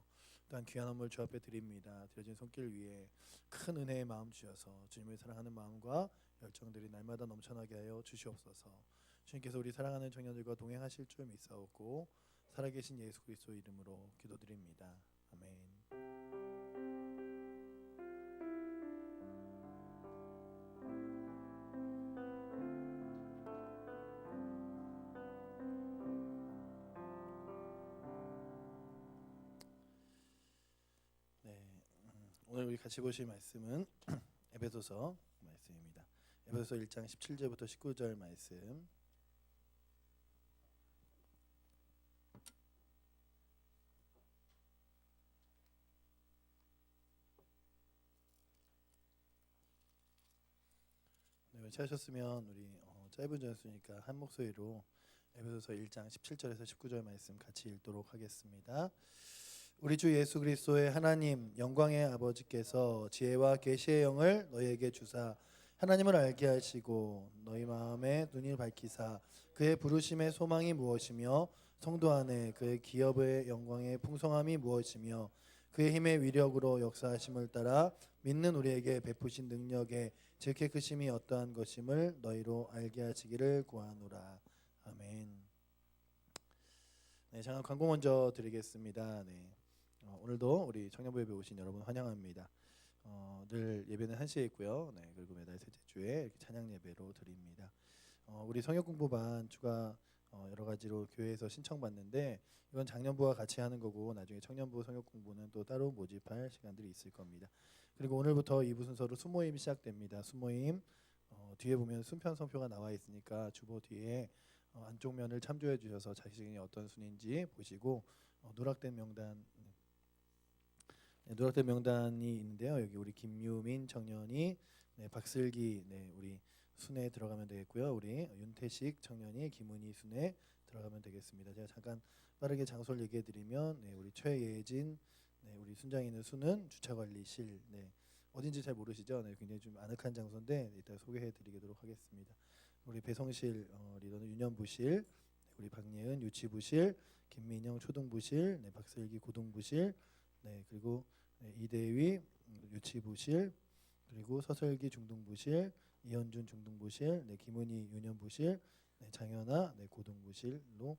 또한 귀한 선물 주 앞에 드립니다. 드려진 손길 위에 큰 은혜의 마음 주셔서 주님을 사랑하는 마음과 열정들이 날마다 넘쳐나게 하여 주시옵소서. 주님께서 우리 사랑하는 청년들과 동행하실 줄 믿사오고 살아계신 예수 그리스도 이름으로 기도드립니다. 아멘. 오늘 우리 같이 보실 말씀은 에베소서 말씀입니다. 에베소서 1장 17절부터 19절 말씀. 네, 찾으셨으면 우리 짧은 전수니까 한 목소리로 에베소서 1장 17절에서 19절 말씀 같이 읽도록 하겠습니다. 우리 주 예수 그리스도의 하나님 영광의 아버지께서 지혜와 계시의 영을 너희에게 주사 하나님을 알게 하시고 너희 마음에 눈이 밝히사 그의 부르심의 소망이 무엇이며 성도 안에 그의 기업의 영광의 풍성함이 무엇이며 그의 힘의 위력으로 역사하심을 따라 믿는 우리에게 베푸신 능력의 질케 크심이 어떠한 것임을 너희로 알게 하시기를 구하노라. 아멘. 네, 잠깐 광고 먼저 드리겠습니다. 네. 오늘도 우리 청년부 예배 오신 여러분 환영합니다. 늘 예배는 1시에 있고요. 네, 그리고 매달 셋째 주에 이렇게 찬양 예배로 드립니다. 우리 성역 공부반 주가 여러 가지로 교회에서 신청받는데 이건 작년부와 같이 하는 거고 나중에 청년부 성역 공부는 또 따로 모집할 시간들이 있을 겁니다. 그리고 오늘부터 2부 순서로 수모임 시작됩니다. 수모임 뒤에 보면 순편성표가 나와 있으니까 주보 뒤에 안쪽 면을 참조해 주셔서 자신이 어떤 순인지 보시고 누락된 명단 누락된 명단이 있는데요. 여기 우리 김유민 청년이 박슬기 우리 순에 들어가면 되겠고요. 우리 윤태식 청년이 김은희 순에 들어가면 되겠습니다. 제가 잠깐 빠르게 장소를 얘기해 드리면 네, 우리 최예진 네, 우리 순장이는 수는 주차관리실 네, 어딘지 잘 모르시죠? 네, 굉장히 좀 아늑한 장소인데 이따 소개해 드리도록 하겠습니다. 우리 배송실 리더는 유년부실, 네, 우리 박예은 유치부실, 김민영 초등부실, 네, 박슬기 고등부실, 네, 그리고 네, 이대위 유치부실, 그리고 서설기 중등부실, 이현준 중등부실, 네, 김은희 유년부실, 네, 장현아 네, 고등부실로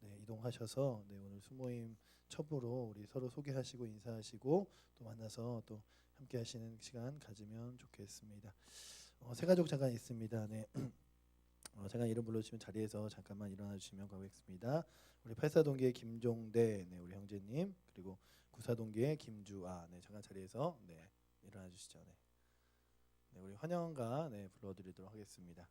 네, 이동하셔서 네, 오늘 수모임 첩으로 우리 서로 소개하시고 인사하시고 또 만나서 또 함께 하시는 시간 가지면 좋겠습니다. 새가족 잠깐 있습니다. 네. 잠깐 이름 불러주시면 자리에서 잠깐만 일어나 주시면 가겠습니다. 우리 84동기의 김종대 네, 우리 형제님 그리고 94동기의 김주아 네, 잠깐 자리에서 네, 일어나 주시죠. 네. 네, 우리 환영가 네, 불러드리도록 하겠습니다.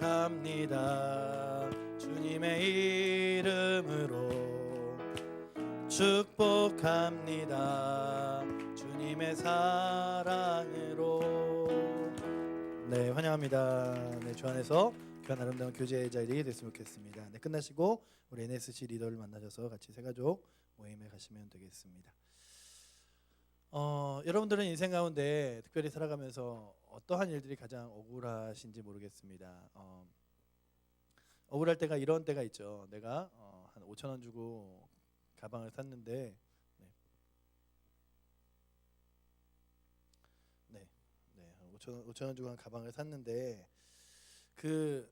축복합니다. 주님의 이름으로 축복합니다. 주님의 사랑으로 네 환영합니다. 네, 주 안에서 귀한 아름다운 교제의 자리 됐으면 좋겠습니다. 네, 끝나시고 우리 NSC 리더를 만나셔서 같이 새가족 모임에 가시면 되겠습니다. 여러분들은 인생 가운데 특별히 살아가면서 어떠한 일들이 가장 억울하신지 모르겠습니다. 억울할 때가 이런 때가 있죠. 내가 한 5,000원 주고 가방을 샀는데 네, 5,000원 주고 한 가방을 샀는데 그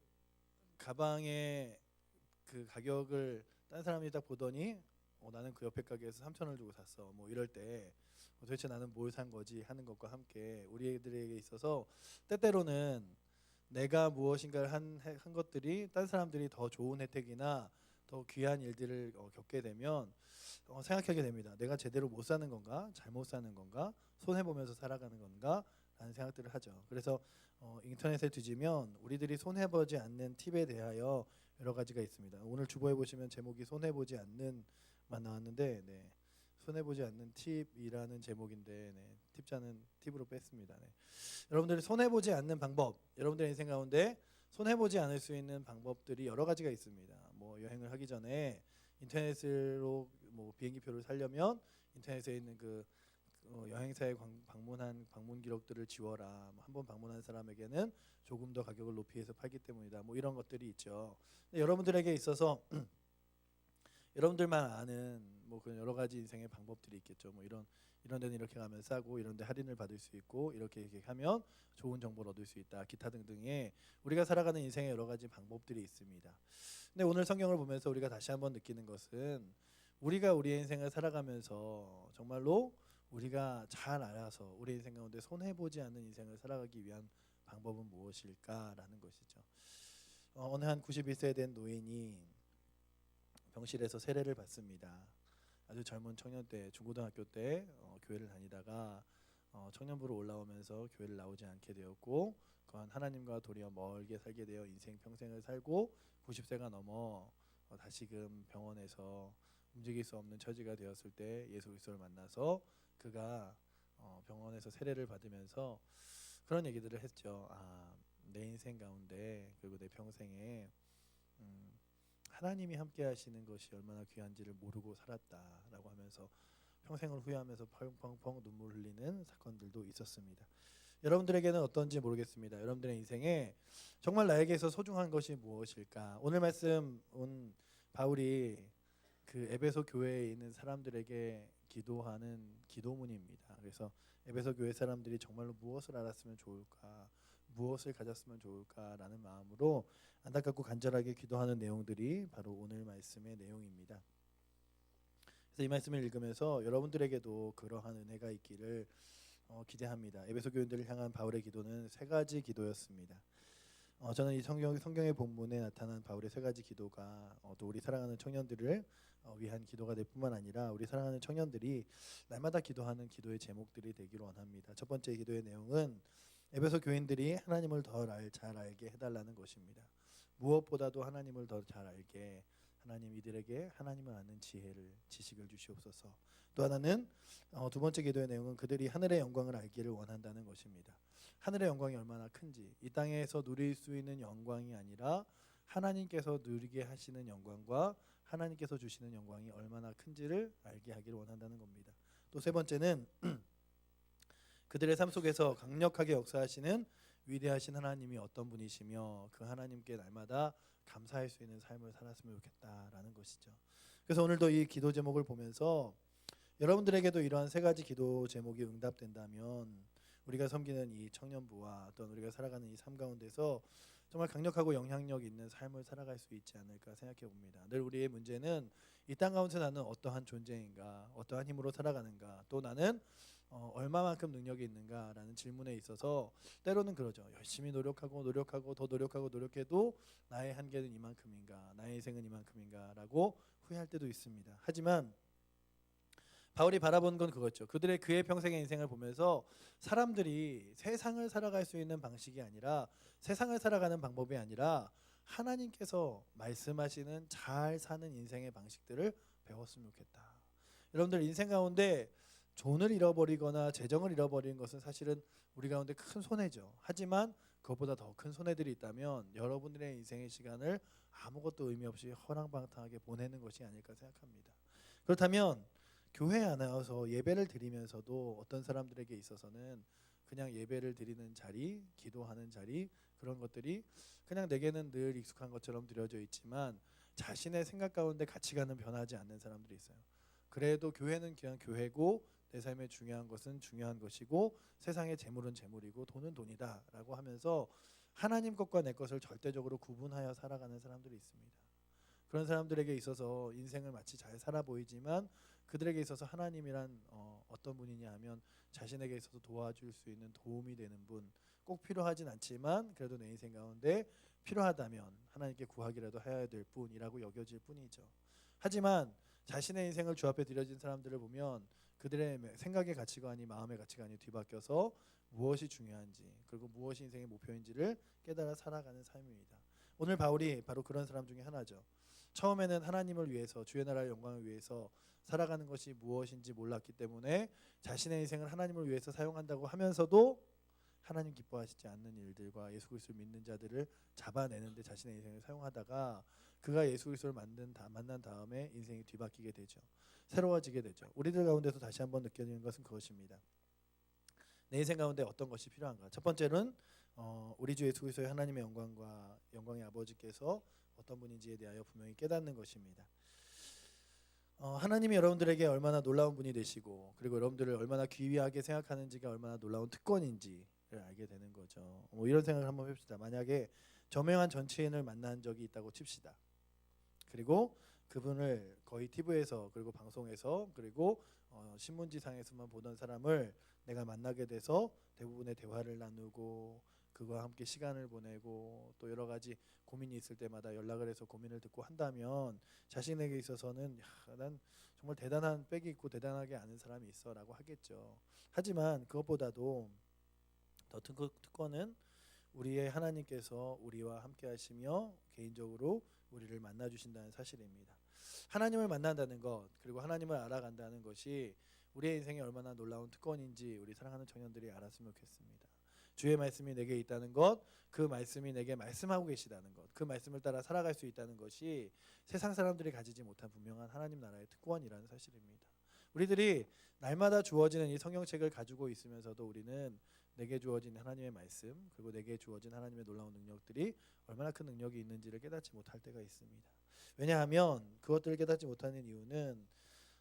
가방의 그 가격을 딴 사람이 딱 보더니 나는 그 옆에 가게에서 3,000원을 주고 샀어. 뭐 이럴 때 도대체 나는 뭘 산 거지 하는 것과 함께 우리들에게 있어서 때때로는 내가 무엇인가를 한 것들이 딴 사람들이 더 좋은 혜택이나 더 귀한 일들을 겪게 되면 생각하게 됩니다. 내가 제대로 못 사는 건가, 잘못 사는 건가, 손해 보면서 살아가는 건가 라는 생각들을 하죠. 그래서 인터넷에 뒤지면 우리들이 손해 보지 않는 팁에 대하여 여러 가지가 있습니다. 오늘 주보에 보시면 제목이 손해 보지 않는만 나왔는데 네. 손해보지 않는 팁이라는 제목인데 네, 팁자는 팁으로 뺐습니다. 네. 여러분들이 손해보지 않는 방법, 여러분들의 인생 가운데 손해보지 않을 수 있는 방법들이 여러 가지가 있습니다. 뭐 여행을 하기 전에 인터넷으로 뭐 비행기표를 사려면 인터넷에 있는 그 여행사에 방문한 방문 기록들을 지워라. 뭐 한번 방문한 사람에게는 조금 더 가격을 높이해서 팔기 때문이다. 뭐 이런 것들이 있죠. 여러분들에게 있어서 여러분들만 아는 뭐 그런 여러 가지 인생의 방법들이 있겠죠. 뭐 이런 데는 이렇게 가면 싸고 이런 데 할인을 받을 수 있고 이렇게 하면 좋은 정보를 얻을 수 있다. 기타 등등의 우리가 살아가는 인생의 여러 가지 방법들이 있습니다. 근데 오늘 성경을 보면서 우리가 다시 한번 느끼는 것은 우리가 우리의 인생을 살아가면서 정말로 우리가 잘 알아서 우리 인생 가운데 손해 보지 않는 인생을 살아가기 위한 방법은 무엇일까라는 것이죠. 어느 한 91세 된 노인이 병실에서 세례를 받습니다. 아주 젊은 청년 때 중고등학교 때 교회를 다니다가 청년부로 올라오면서 교회를 나오지 않게 되었고 그한 하나님과 도리어 멀게 살게 되어 인생 평생을 살고 90세가 넘어 다시금 병원에서 움직일 수 없는 처지가 되었을 때 예수 그리스도를 만나서 그가 병원에서 세례를 받으면서 그런 얘기들을 했죠. 내 인생 가운데 그리고 내 평생에 하나님이 함께 하시는 것이 얼마나 귀한지를 모르고 살았다라고 하면서 평생을 후회하면서 펑펑펑 눈물 흘리는 사건들도 있었습니다. 여러분들에게는 어떤지 모르겠습니다. 여러분들의 인생에 정말 나에게서 소중한 것이 무엇일까? 오늘 말씀 온 바울이 그 에베소 교회에 있는 사람들에게 기도하는 기도문입니다. 그래서 에베소 교회 사람들이 정말로 무엇을 알았으면 좋을까? 무엇을 가졌으면 좋을까라는 마음으로 안타깝고 간절하게 기도하는 내용들이 바로 오늘 말씀의 내용입니다. 그래서 이 말씀을 읽으면서 여러분들에게도 그러한 은혜가 있기를 기대합니다. 에베소 교인들을 향한 바울의 기도는 세 가지 기도였습니다. 저는 이 성경의 본문에 나타난 바울의 세 가지 기도가 또 우리 사랑하는 청년들을 위한 기도가 될 뿐만 아니라 우리 사랑하는 청년들이 날마다 기도하는 기도의 제목들이 되기를 원합니다. 첫 번째 기도의 내용은 에베소 교인들이 하나님을 더 잘 알게 해달라는 것입니다. 무엇보다도 하나님을 더 잘 알게 하나님 이들에게 하나님을 아는 지혜를 지식을 주시옵소서. 또 하나는 두 번째 기도의 내용은 그들이 하늘의 영광을 알기를 원한다는 것입니다. 하늘의 영광이 얼마나 큰지, 이 땅에서 누릴 수 있는 영광이 아니라 하나님께서 누리게 하시는 영광과 하나님께서 주시는 영광이 얼마나 큰지를 알게 하기를 원한다는 겁니다. 또 세 번째는 그들의 삶 속에서 강력하게 역사하시는 위대하신 하나님이 어떤 분이시며 그 하나님께 날마다 감사할 수 있는 삶을 살았으면 좋겠다라는 것이죠. 그래서 오늘도 이 기도 제목을 보면서 여러분들에게도 이러한 세 가지 기도 제목이 응답된다면 우리가 섬기는 이 청년부와 또는 우리가 살아가는 이 삶 가운데서 정말 강력하고 영향력 있는 삶을 살아갈 수 있지 않을까 생각해 봅니다. 늘 우리의 문제는 이 땅 가운데 나는 어떠한 존재인가, 어떠한 힘으로 살아가는가, 또 나는 얼마만큼 능력이 있는가라는 질문에 있어서 때로는 그러죠. 열심히 노력하고 더 노력하고 노력해도 나의 한계는 이만큼인가, 나의 인생은 이만큼인가라고 후회할 때도 있습니다. 하지만 바울이 바라본 건 그거죠. 그의 평생의 인생을 보면서 사람들이 세상을 살아갈 수 있는 방식이 아니라, 세상을 살아가는 방법이 아니라 하나님께서 말씀하시는 잘 사는 인생의 방식들을 배웠으면 좋겠다. 여러분들 인생 가운데 돈을 잃어버리거나 재정을 잃어버리는 것은 사실은 우리 가운데 큰 손해죠. 하지만 그것보다 더 큰 손해들이 있다면 여러분들의 인생의 시간을 아무것도 의미 없이 허랑방탕하게 보내는 것이 아닐까 생각합니다. 그렇다면 교회에 안 와서 예배를 드리면서도 어떤 사람들에게 있어서는 그냥 예배를 드리는 자리, 기도하는 자리, 그런 것들이 그냥 내게는 늘 익숙한 것처럼 드려져 있지만 자신의 생각 가운데 가치관은 변하지 않는 사람들이 있어요. 그래도 교회는 그냥 교회고 내 삶에 중요한 것은 중요한 것이고 세상의 재물은 재물이고 돈은 돈이다 라고 하면서 하나님 것과 내 것을 절대적으로 구분하여 살아가는 사람들이 있습니다. 그런 사람들에게 있어서 인생을 마치 잘 살아 보이지만 그들에게 있어서 하나님이란 어떤 분이냐 하면 자신에게 있어서 도와줄 수 있는 도움이 되는 분, 꼭 필요하진 않지만 그래도 내 인생 가운데 필요하다면 하나님께 구하기라도 해야 될 분이라고 여겨질 뿐이죠. 하지만 자신의 인생을 주 앞에 드려진 사람들을 보면 그들의 생각의 가치관이 마음의 가치관이 뒤바뀌어서 무엇이 중요한지 그리고 무엇이 인생의 목표인지를 깨달아 살아가는 삶입니다. 오늘 바울이 바로 그런 사람 중에 하나죠. 처음에는 하나님을 위해서 주의 나라의 영광을 위해서 살아가는 것이 무엇인지 몰랐기 때문에 자신의 인생을 하나님을 위해서 사용한다고 하면서도 하나님 기뻐하시지 않는 일들과 예수 그리스도를 믿는 자들을 잡아내는데 자신의 인생을 사용하다가 그가 예수 그리스도를 만난 다음에 인생이 뒤바뀌게 되죠. 새로워지게 되죠. 우리들 가운데서 다시 한번 느껴지는 것은 그것입니다. 내 인생 가운데 어떤 것이 필요한가? 첫 번째는 우리 주 예수 그리스도의 하나님의 영광과 영광의 아버지께서 어떤 분인지에 대하여 분명히 깨닫는 것입니다. 하나님이 여러분들에게 얼마나 놀라운 분이 되시고 그리고 여러분들을 얼마나 귀하게 생각하는지가 얼마나 놀라운 특권인지를 알게 되는 거죠. 이런 생각을 한번 해봅시다. 만약에 저명한 정치인을 만난 적이 있다고 칩시다. 그리고 그분을 거의 TV에서 그리고 방송에서 그리고 신문지상에서만 보던 사람을 내가 만나게 돼서 대부분의 대화를 나누고 그와 함께 시간을 보내고 또 여러 가지 고민이 있을 때마다 연락을 해서 고민을 듣고 한다면 자신에게 있어서는 난 정말 대단한 백이 있고 대단하게 아는 사람이 있어 라고 하겠죠. 하지만 그것보다도 더 특권은 우리의 하나님께서 우리와 함께 하시며 개인적으로 우리를 만나주신다는 사실입니다. 하나님을 만난다는 것 그리고 하나님을 알아간다는 것이 우리의 인생에 얼마나 놀라운 특권인지 우리 사랑하는 청년들이 알았으면 좋겠습니다. 주의 말씀이 내게 있다는 것, 그 말씀이 내게 말씀하고 계시다는 것, 그 말씀을 따라 살아갈 수 있다는 것이 세상 사람들이 가지지 못한 분명한 하나님 나라의 특권이라는 사실입니다. 우리들이 날마다 주어지는 이 성경책을 가지고 있으면서도 우리는 내게 주어진 하나님의 말씀 그리고 내게 주어진 하나님의 놀라운 능력들이 얼마나 큰 능력이 있는지를 깨닫지 못할 때가 있습니다. 왜냐하면 그것들을 깨닫지 못하는 이유는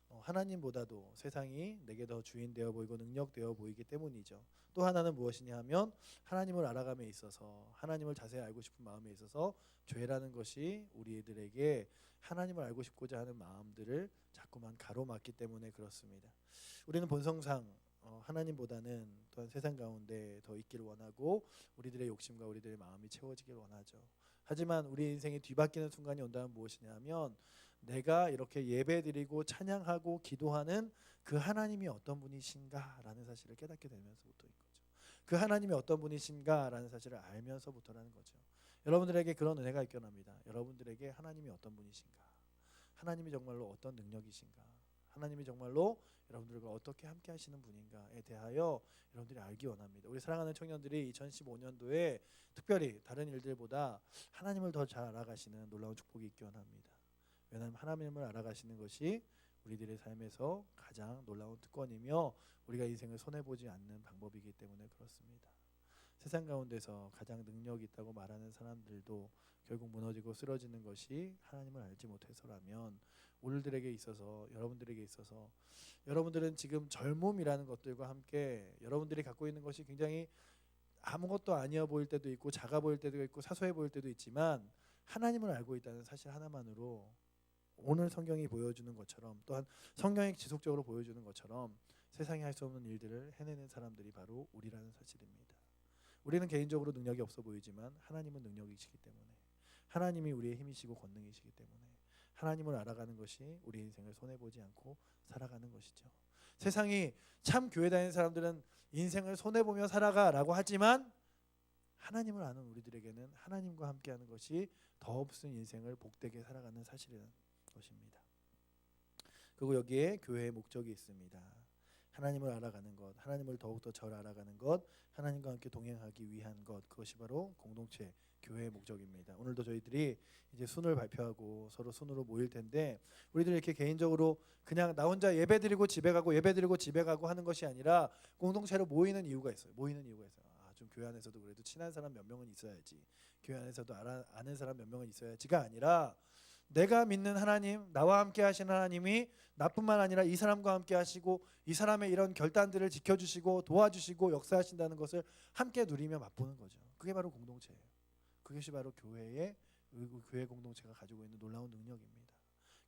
하나님보다도 세상이 내게 더 주인되어 보이고 능력되어 보이기 때문이죠. 또 하나는 무엇이냐 하면 하나님을 알아감에 있어서 하나님을 자세히 알고 싶은 마음에 있어서 죄라는 것이 우리들에게 하나님을 알고 싶고자 하는 마음들을 자꾸만 가로막기 때문에 그렇습니다. 우리는 본성상 하나님보다는 또한 세상 가운데 더 있기를 원하고 우리들의 욕심과 우리들의 마음이 채워지기를 원하죠. 하지만 우리 인생이 뒤바뀌는 순간이 온다면 무엇이냐 하면 내가 이렇게 예배드리고 찬양하고 기도하는 그 하나님이 어떤 분이신가라는 사실을 깨닫게 되면서부터인 거죠. 그 하나님이 어떤 분이신가라는 사실을 알면서부터라는 거죠. 여러분들에게 그런 은혜가 있기를 원합니다. 여러분들에게 하나님이 어떤 분이신가, 하나님이 정말로 어떤 능력이신가, 하나님이 정말로 여러분들과 어떻게 함께 하시는 분인가에 대하여 여러분들이 알기 원합니다. 우리 사랑하는 청년들이 2015년도에 특별히 다른 일들보다 하나님을 더 잘 알아가시는 놀라운 축복이 있기 원합니다. 왜냐하면 하나님을 알아가시는 것이 우리들의 삶에서 가장 놀라운 특권이며 우리가 인생을 손해보지 않는 방법이기 때문에 그렇습니다. 세상 가운데서 가장 능력이 있다고 말하는 사람들도 결국 무너지고 쓰러지는 것이 하나님을 알지 못해서라면 우리들에게 있어서, 여러분들에게 있어서, 여러분들은 지금 젊음이라는 것들과 함께 여러분들이 갖고 있는 것이 굉장히 아무것도 아니어 보일 때도 있고 작아 보일 때도 있고 사소해 보일 때도 있지만 하나님을 알고 있다는 사실 하나만으로 오늘 성경이 보여주는 것처럼, 또한 성경이 지속적으로 보여주는 것처럼 세상이 할 수 없는 일들을 해내는 사람들이 바로 우리라는 사실입니다. 우리는 개인적으로 능력이 없어 보이지만 하나님은 능력이시기 때문에, 하나님이 우리의 힘이시고 권능이시기 때문에 하나님을 알아가는 것이 우리 인생을 손해보지 않고 살아가는 것이죠. 세상이 참 교회 다니는 사람들은 인생을 손해보며 살아가라고 하지만 하나님을 아는 우리들에게는 하나님과 함께하는 것이 더없은 인생을 복되게 살아가는 사실이라는 것입니다. 그리고 여기에 교회의 목적이 있습니다. 하나님을 알아가는 것, 하나님을 더욱더 잘 알아가는 것, 하나님과 함께 동행하기 위한 것, 그것이 바로 공동체, 교회의 목적입니다. 오늘도 저희들이 이제 순을 발표하고 서로 순으로 모일 텐데, 우리들이 이렇게 개인적으로 그냥 나 혼자 예배드리고 집에 가고 예배드리고 집에 가고 하는 것이 아니라 공동체로 모이는 이유가 있어요. 좀 교회 안에서도 그래도 친한 사람 몇 명은 있어야지, 교회 안에서도 아는 사람 몇 명은 있어야지가 아니라 내가 믿는 하나님, 나와 함께 하시는 하나님이 나뿐만 아니라 이 사람과 함께 하시고 이 사람의 이런 결단들을 지켜주시고 도와주시고 역사하신다는 것을 함께 누리며 맛보는 거죠. 그게 바로 공동체예요. 그것이 바로 교회 공동체가 가지고 있는 놀라운 능력입니다.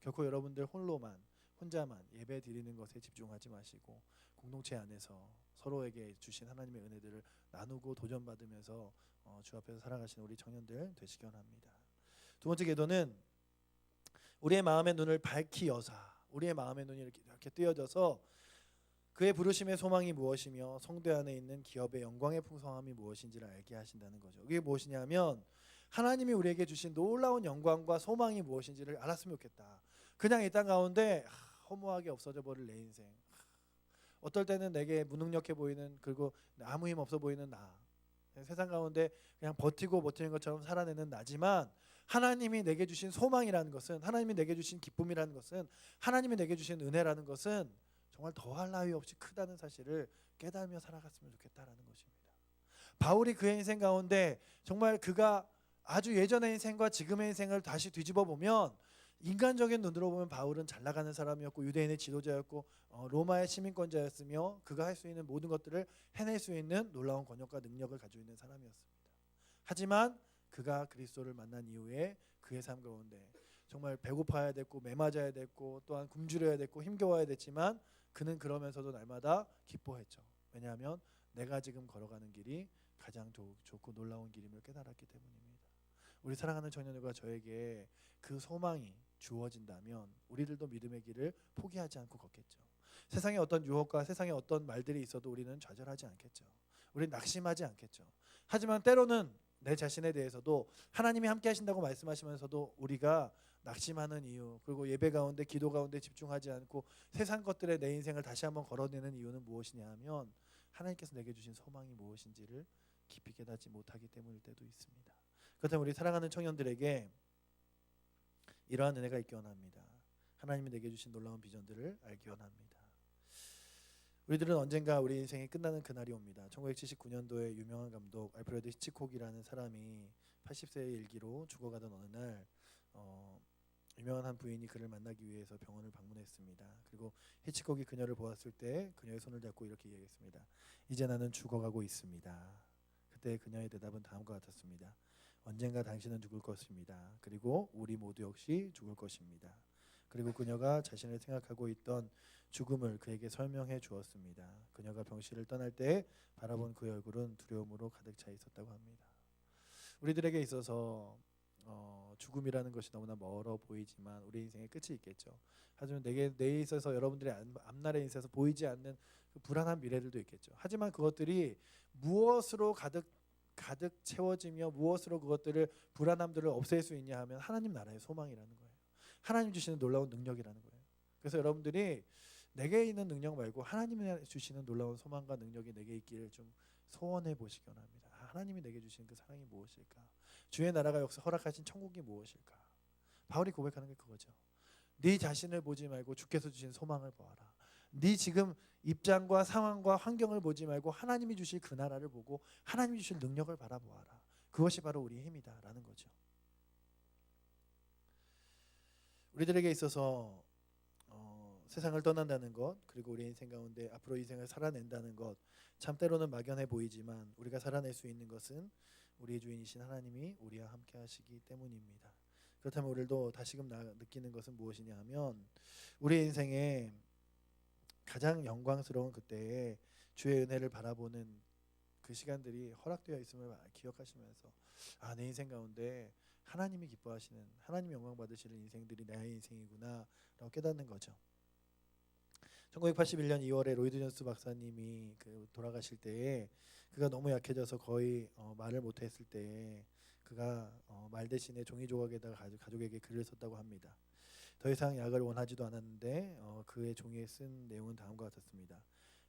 결코 여러분들 혼자만 예배 드리는 것에 집중하지 마시고 공동체 안에서 서로에게 주신 하나님의 은혜들을 나누고 도전받으면서 주 앞에서 살아가시는 우리 청년들 되시기 원합니다. 두 번째 기도는 우리의 마음의 눈을 밝히 여사, 우리의 마음의 눈이 이렇게 뜨여져서 그의 부르심의 소망이 무엇이며 성도 안에 있는 기업의 영광의 풍성함이 무엇인지를 알게 하신다는 거죠. 이게 무엇이냐면 하나님이 우리에게 주신 놀라운 영광과 소망이 무엇인지를 알았으면 좋겠다. 그냥 이 땅 가운데 허무하게 없어져 버릴 내 인생, 어떨 때는 내게 무능력해 보이는, 그리고 아무 힘 없어 보이는 나, 세상 가운데 그냥 버티는 것처럼 살아내는 나지만 하나님이 내게 주신 소망이라는 것은, 하나님이 내게 주신 기쁨이라는 것은, 하나님이 내게 주신 은혜라는 것은 정말 더할 나위 없이 크다는 사실을 깨달으며 살아갔으면 좋겠다라는 것입니다. 바울이 그의 인생 가운데 정말 그가 아주 예전의 인생과 지금의 인생을 다시 뒤집어 보면 인간적인 눈으로 보면 바울은 잘 나가는 사람이었고 유대인의 지도자였고 로마의 시민권자였으며 그가 할 수 있는 모든 것들을 해낼 수 있는 놀라운 권력과 능력을 가지고 있는 사람이었습니다. 하지만 그가 그리스도를 만난 이후에 그의 삶 가운데 정말 배고파야 됐고 매맞아야 됐고 또한 굶주려야 됐고 힘겨워야 됐지만 그는 그러면서도 날마다 기뻐했죠. 왜냐하면 내가 지금 걸어가는 길이 가장 좋고 놀라운 길임을 깨달았기 때문입니다. 우리 사랑하는 청년들과 저에게 그 소망이 주어진다면 우리들도 믿음의 길을 포기하지 않고 걷겠죠. 세상에 어떤 유혹과 세상에 어떤 말들이 있어도 우리는 좌절하지 않겠죠. 우리는 낙심하지 않겠죠. 하지만 때로는 내 자신에 대해서도 하나님이 함께 하신다고 말씀하시면서도 우리가 낙심하는 이유, 그리고 예배 가운데 기도 가운데 집중하지 않고 세상 것들에 내 인생을 다시 한번 걸어내는 이유는 무엇이냐 하면 하나님께서 내게 주신 소망이 무엇인지를 깊이 깨닫지 못하기 때문일 때도 있습니다. 그렇다면 우리 사랑하는 청년들에게 이러한 은혜가 있기 원합니다. 하나님이 내게 주신 놀라운 비전들을 알기 원합니다. 우리들은 언젠가 우리 인생이 끝나는 그날이 옵니다. 1979년도에 유명한 감독 알프레드 히치콕이라는 사람이 80세의 일기로 죽어가던 어느 날 유명한 한 부인이 그를 만나기 위해서 병원을 방문했습니다. 그리고 히치콕이 그녀를 보았을 때 그녀의 손을 잡고 이렇게 얘기했습니다. 이제 나는 죽어가고 있습니다. 그때 그녀의 대답은 다음과 같았습니다. 언젠가 당신은 죽을 것입니다. 그리고 우리 모두 역시 죽을 것입니다. 그리고 그녀가 자신을 생각하고 있던 죽음을 그에게 설명해 주었습니다. 그녀가 병실을 떠날 때 바라본 그의 얼굴은 두려움으로 가득 차 있었다고 합니다. 우리들에게 있어서 죽음이라는 것이 너무나 멀어 보이지만 우리 인생의 끝이 있겠죠. 하지만 내에 있어서 여러분들의 앞날의 인생에서 보이지 않는 그 불안한 미래들도 있겠죠. 하지만 그것들이 무엇으로 가득 채워지며 무엇으로 그것들을 불안함들을 없앨 수 있냐 하면 하나님 나라의 소망이라는 거예요. 하나님 주시는 놀라운 능력이라는 거예요. 그래서 여러분들이 내게 있는 능력 말고 하나님이 주시는 놀라운 소망과 능력이 내게 있기를 좀 소원해 보시기 원합니다. 하나님이 내게 주시는 그 사랑이 무엇일까? 주의 나라가 역사 허락하신 천국이 무엇일까? 바울이 고백하는 게 그거죠. 네 자신을 보지 말고 주께서 주신 소망을 보아라. 네 지금 입장과 상황과 환경을 보지 말고 하나님이 주실 그 나라를 보고 하나님이 주실 능력을 바라보아라. 그것이 바로 우리의 힘이다라는 거죠. 우리들에게 있어서 세상을 떠난다는 것, 그리고 우리 인생 가운데 앞으로 인생을 살아낸다는 것, 참 때로는 막연해 보이지만 우리가 살아낼 수 있는 것은 우리의 주인이신 하나님이 우리와 함께 하시기 때문입니다. 그렇다면 우리도 다시금 느끼는 것은 무엇이냐 하면 우리 인생에 가장 영광스러운 그때에 주의 은혜를 바라보는 그 시간들이 허락되어 있음을 기억하시면서 내 인생 가운데 하나님이 기뻐하시는, 하나님 영광 받으시는 인생들이 나의 인생이구나 라고 깨닫는 거죠. 1981년 2월에 로이드 존스 박사님이 돌아가실 때에 그가 너무 약해져서 거의 말을 못했을 때 그가 말 대신에 종이 조각에다가 가족에게 글을 썼다고 합니다. 더 이상 약을 원하지도 않았는데 그의 종이에 쓴 내용은 다음과 같았습니다.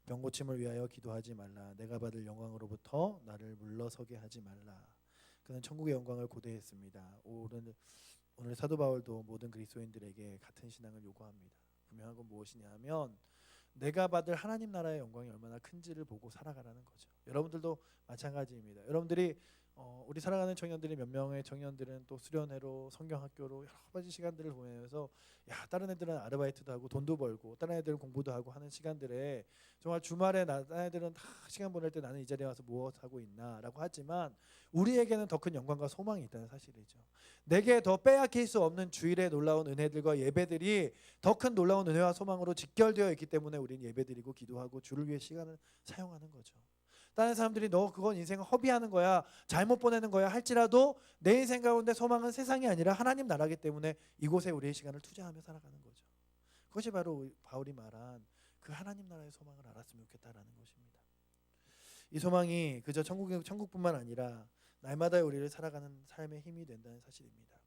병 고침을 위하여 기도하지 말라. 내가 받을 영광으로부터 나를 물러서게 하지 말라. 그는 천국의 영광을 고대했습니다. 오늘 사도 바울도 모든 그리스도인들에게 같은 신앙을 요구합니다. 분명한 건 무엇이냐 하면 내가 받을 하나님 나라의 영광이 얼마나 큰지를 보고 살아가라는 거죠. 여러분들도 마찬가지입니다. 여러분들이 우리 살아가는 청년들이 몇 명의 청년들은 또 수련회로 성경학교로 여러 가지 시간들을 보내면서 다른 애들은 아르바이트도 하고 돈도 벌고 다른 애들은 공부도 하고 하는 시간들에 정말 주말에 다른 애들은 다 시간 보낼 때 나는 이 자리에 와서 무엇 하고 있나 라고 하지만 우리에게는 더 큰 영광과 소망이 있다는 사실이죠. 내게 더 빼앗길 수 없는 주일의 놀라운 은혜들과 예배들이 더 큰 놀라운 은혜와 소망으로 직결되어 있기 때문에 우리는 예배드리고 기도하고 주를 위해 시간을 사용하는 거죠. 다른 사람들이 너 그건 인생을 허비하는 거야, 잘못 보내는 거야 할지라도 내 인생 가운데 소망은 세상이 아니라 하나님 나라기 때문에 이곳에 우리의 시간을 투자하며 살아가는 거죠. 그것이 바로 바울이 말한 그 하나님 나라의 소망을 알았으면 좋겠다라는 것입니다. 이 소망이 그저 천국뿐만 아니라 날마다 우리를 살아가는 삶의 힘이 된다는 사실입니다.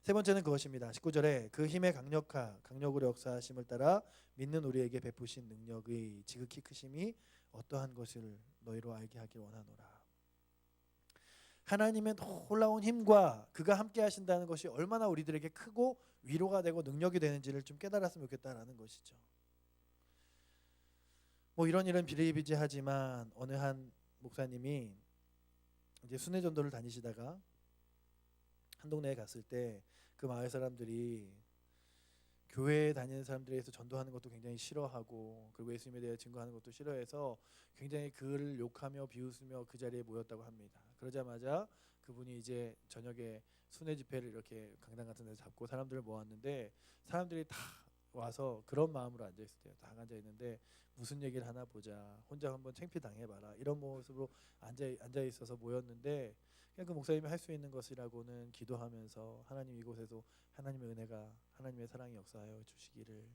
세 번째는 그것입니다. 19절에 그 힘의 강력으로 역사하심을 따라 믿는 우리에게 베푸신 능력의 지극히 크심이 어떠한 것을 너희로 알게 하길 원하노라. 하나님의 놀라운 힘과 그가 함께 하신다는 것이 얼마나 우리들에게 크고 위로가 되고 능력이 되는지를 좀 깨달았으면 좋겠다라는 것이죠. 이런 일은 비일비재하지만 어느 한 목사님이 이제 순회 전도를 다니시다가 한 동네에 갔을 때 그 마을 사람들이 교회에 다니는 사람들에 대해서 전도하는 것도 굉장히 싫어하고 그리고 예수님에 대해 증거하는 것도 싫어해서 굉장히 그를 욕하며 비웃으며 그 자리에 모였다고 합니다. 그러자마자 그분이 이제 저녁에 순회 집회를 이렇게 강당 같은 데서 잡고 사람들을 모았는데 사람들이 다 와서 그런 마음으로 앉아 있었대요. 다 앉아 있는데 무슨 얘기를 하나 보자. 혼자 한번 창피 당해봐라. 이런 모습으로 앉아 있어서 모였는데 그냥 그 목사님이 할 수 있는 것이라고는 기도하면서 하나님 이곳에서 하나님의 은혜가 하나님의 사랑이 역사하여 주시기를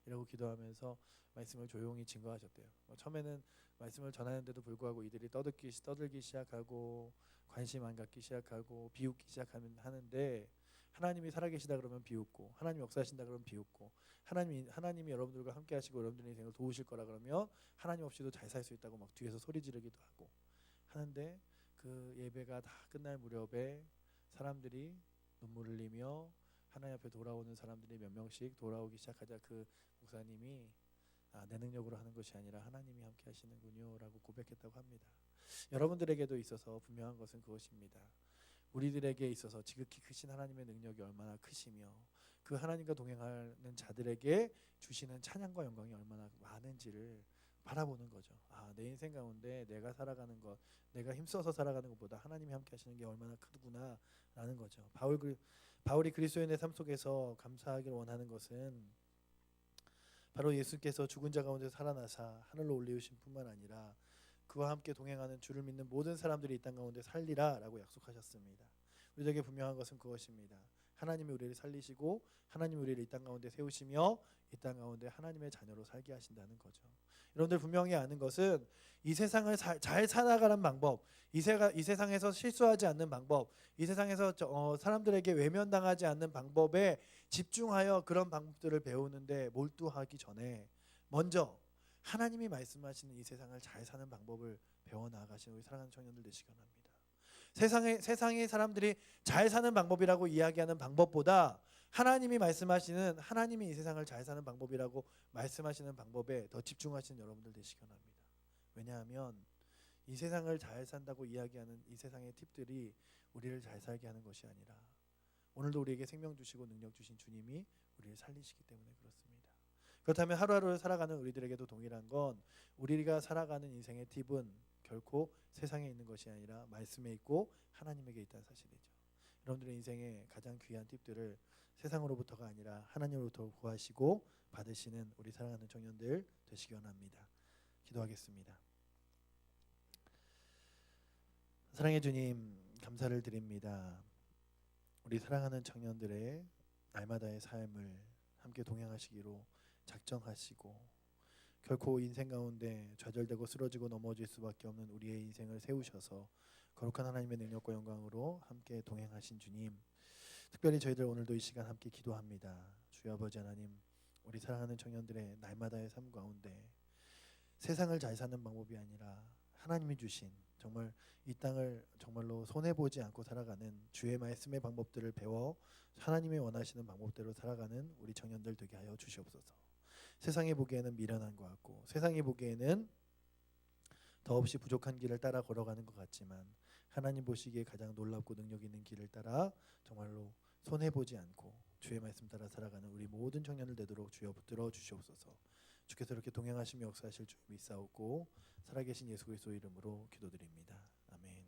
이라고 기도하면서 말씀을 조용히 증거하셨대요. 처음에는 말씀을 전하는데도 불구하고 이들이 떠들기 시작하고 관심 안 갖기 시작하고 비웃기 시작하는데 하나님이 살아계시다 그러면 비웃고 하나님이 역사하신다 그러면 비웃고 하나님이 여러분들과 함께 하시고 여러분들의 인생을 도우실 거라 그러면 하나님 없이도 잘 살 수 있다고 막 뒤에서 소리 지르기도 하고 하는데 그 예배가 다 끝날 무렵에 사람들이 눈물 흘리며 하나님 앞에 돌아오는 사람들이 몇 명씩 돌아오기 시작하자 그 목사님이 내 능력으로 하는 것이 아니라 하나님이 함께 하시는군요 라고 고백했다고 합니다. 여러분들에게도 있어서 분명한 것은 그것입니다. 우리들에게 있어서 지극히 크신 하나님의 능력이 얼마나 크시며 그 하나님과 동행하는 자들에게 주시는 찬양과 영광이 얼마나 많은지를 바라보는 거죠. 내 인생 가운데 내가 살아가는 것, 내가 힘써서 살아가는 것보다 하나님이 함께 하시는 게 얼마나 크구나 라는 거죠. 바울이 그리스도인의 삶 속에서 감사하길 원하는 것은 바로 예수께서 죽은 자 가운데 살아나사 하늘로 올리우신 뿐만 아니라 그와 함께 동행하는 주를 믿는 모든 사람들이 이 땅 가운데 살리라 라고 약속하셨습니다. 우리에게 분명한 것은 그것입니다. 하나님이 우리를 살리시고 하나님이 우리를 이 땅 가운데 세우시며 이 땅 가운데 하나님의 자녀로 살게 하신다는 거죠. 여러분들 분명히 아는 것은 이 세상을 잘 살아가는 방법, 이 세상에서 실수하지 않는 방법, 이 세상에서 사람들에게 외면당하지 않는 방법에 집중하여 그런 방법들을 배우는데 몰두하기 전에 먼저 하나님이 말씀하시는 이 세상을 잘 사는 방법을 배워 나가시는 우리 사랑하는 청년들 되시기 바랍니다. 세상의 사람들이 잘 사는 방법이라고 이야기하는 방법보다 하나님이 말씀하시는, 하나님이 이 세상을 잘 사는 방법이라고 말씀하시는 방법에 더 집중하시는 여러분들 되시기 바랍니다. 왜냐하면 이 세상을 잘 산다고 이야기하는 이 세상의 팁들이 우리를 잘 살게 하는 것이 아니라 오늘도 우리에게 생명 주시고 능력 주신 주님이 우리를 살리시기 때문에 그렇습니다. 그렇다면 하루하루를 살아가는 우리들에게도 동일한 건 우리가 살아가는 인생의 팁은 결코 세상에 있는 것이 아니라 말씀에 있고 하나님에게 있다는 사실이죠. 여러분들의 인생의 가장 귀한 팁들을 세상으로부터가 아니라 하나님으로부터 구하시고 받으시는 우리 사랑하는 청년들 되시기 원합니다. 기도하겠습니다. 사랑의 주님, 감사를 드립니다. 우리 사랑하는 청년들의 날마다의 삶을 함께 동행하시기로 작정하시고 결코 인생 가운데 좌절되고 쓰러지고 넘어질 수밖에 없는 우리의 인생을 세우셔서 거룩한 하나님의 능력과 영광으로 함께 동행하신 주님, 특별히 저희들 오늘도 이 시간 함께 기도합니다. 주여 아버지 하나님, 우리 사랑하는 청년들의 날마다의 삶 가운데 세상을 잘 사는 방법이 아니라 하나님이 주신 정말 이 땅을 정말로 손해보지 않고 살아가는 주의 말씀의 방법들을 배워 하나님이 원하시는 방법대로 살아가는 우리 청년들 되게 하여 주시옵소서. 세상이 보기에는 미련한 것 같고 세상이 보기에는 더없이 부족한 길을 따라 걸어가는 것 같지만 하나님 보시기에 가장 놀랍고 능력 있는 길을 따라 정말로 손해보지 않고 주의 말씀 따라 살아가는 우리 모든 청년들 되도록 주여 붙들어 주시옵소서. 주께서 이렇게 동행하시며 역사하실 줄 믿사오고 살아계신 예수 그리스도 이름으로 기도드립니다. 아멘.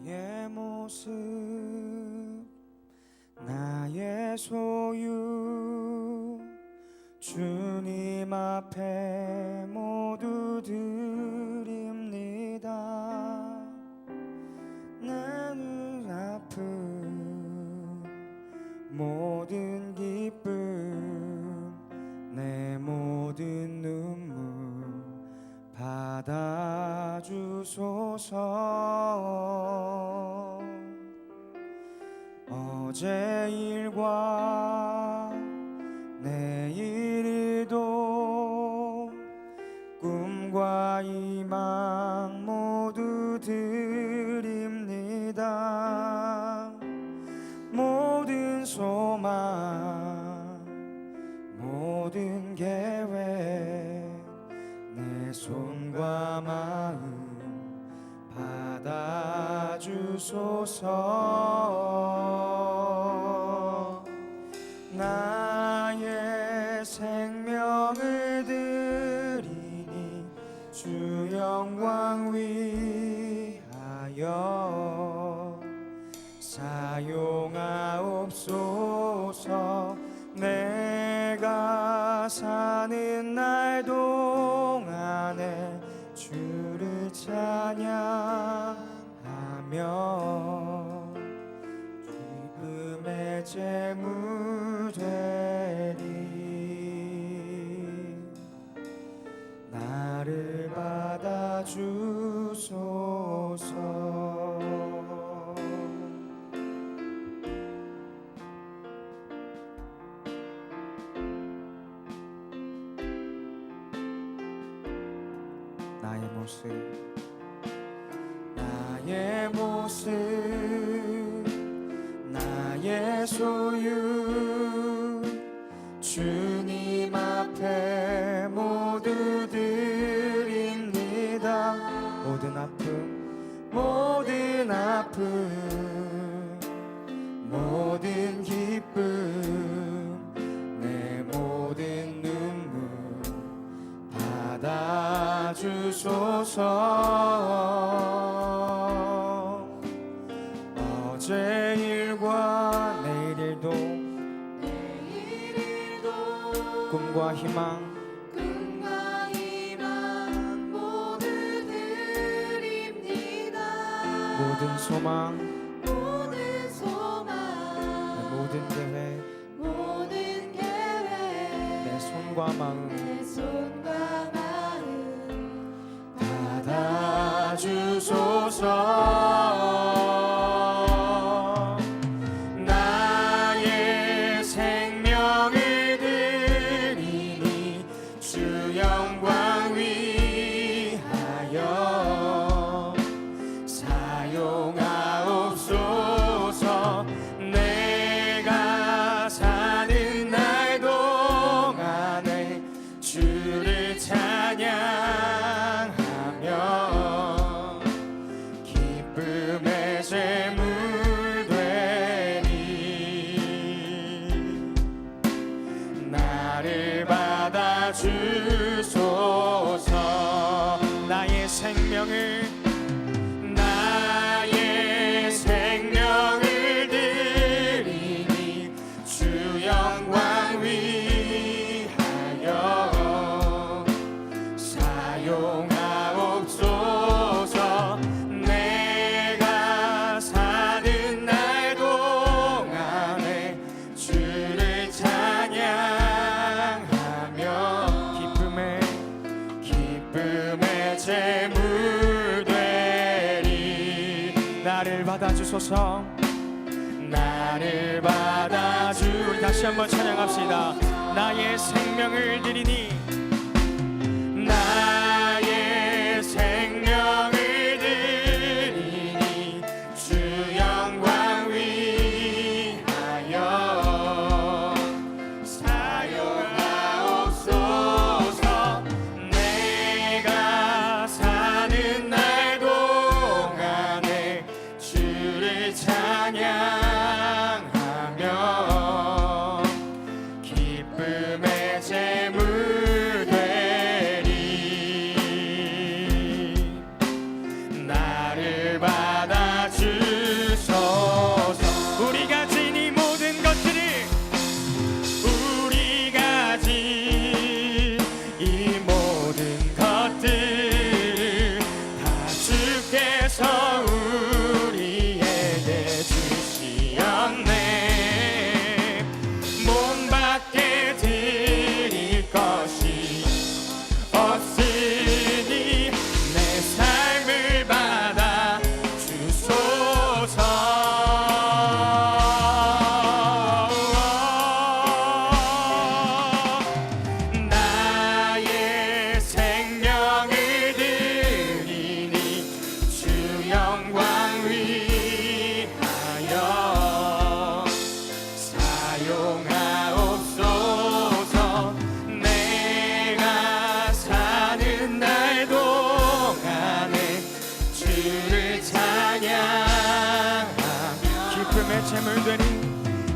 나의 모습, 나의 소유, 주님 앞에 모두 드립니다. 나는 아픔, 모든 기쁨, 내 모든 눈물 받아주소서. 어제 일과 내일 일도 꿈과 희망 모두 드립니다. 모든 소망, 모든 계획, 내 손과 마음 받아주소서. 나의 생명을 드리니 주 영광 위하여 사용하옵소서. 내가 사는 날 동안에 주를 찬양하며 기쁨의 제물 되리. 나를 받아주소서. 나의 모습, 나의 모습, 나의 소유, 주님 앞에 모두 드립니다. 모든 아픔, 모든 아픔, 모든 기쁨, 주소서. 어제 일과 내일 일도 꿈과 희망 모두 드립니다. 모든 소망 모든 소망 모든 계획 모든 계획 내 손과 마음 내 손과 마음 받아주소서. 나의 생명을 드리니 주 영광 위하여 사용하옵소서. 내가 사는 날 동안에 주를 찬양하며 기쁨의 제물 되리. 나를 받아주소서. 나의 생명을 드리니 주 영광 위하여 사용하옵소서. 내가 사는 날 동안에 주를 찬양하며 기쁨의 제물 되리. 나를 받아주소서. 나를 우리 다시 한번 찬양합시다. 나의 생명을 드리니 나의 생명을 드리니 주 영광 위하여 사용하옵소서. 내가 사는 날 동안에 주를 찬양하며 기쁨의 제물 되리. 나를 받아주소서. 우리가 진 이 모든 것들을 우리가 진 이 모든 것들을 다 주께서 우리에게 주시었네. 몸 밖에 드릴 것이 없으니 내 삶을 받아 주소서. 나의 생명을 드리니 주 영광 위하여 사용하옵소서. 내가 사는 날 동안에 주를 찬양하며 기쁨의 제물 되리.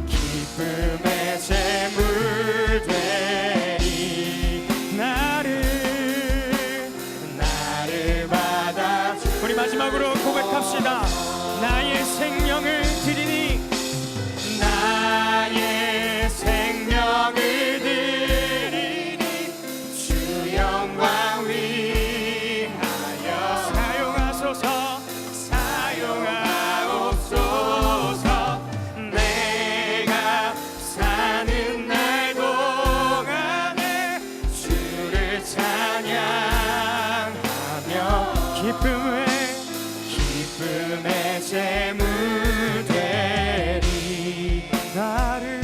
기쁨의 제물 되리. 나를 받아. 우리 마지막으로 고백합시다. 나의 생명을 드리니 나의 생명을 드리니 주 영광 위하여 사용하옵소서. 내가 사는 날 동안에 주를 찬양하며 기쁨의 제물 되리. 나를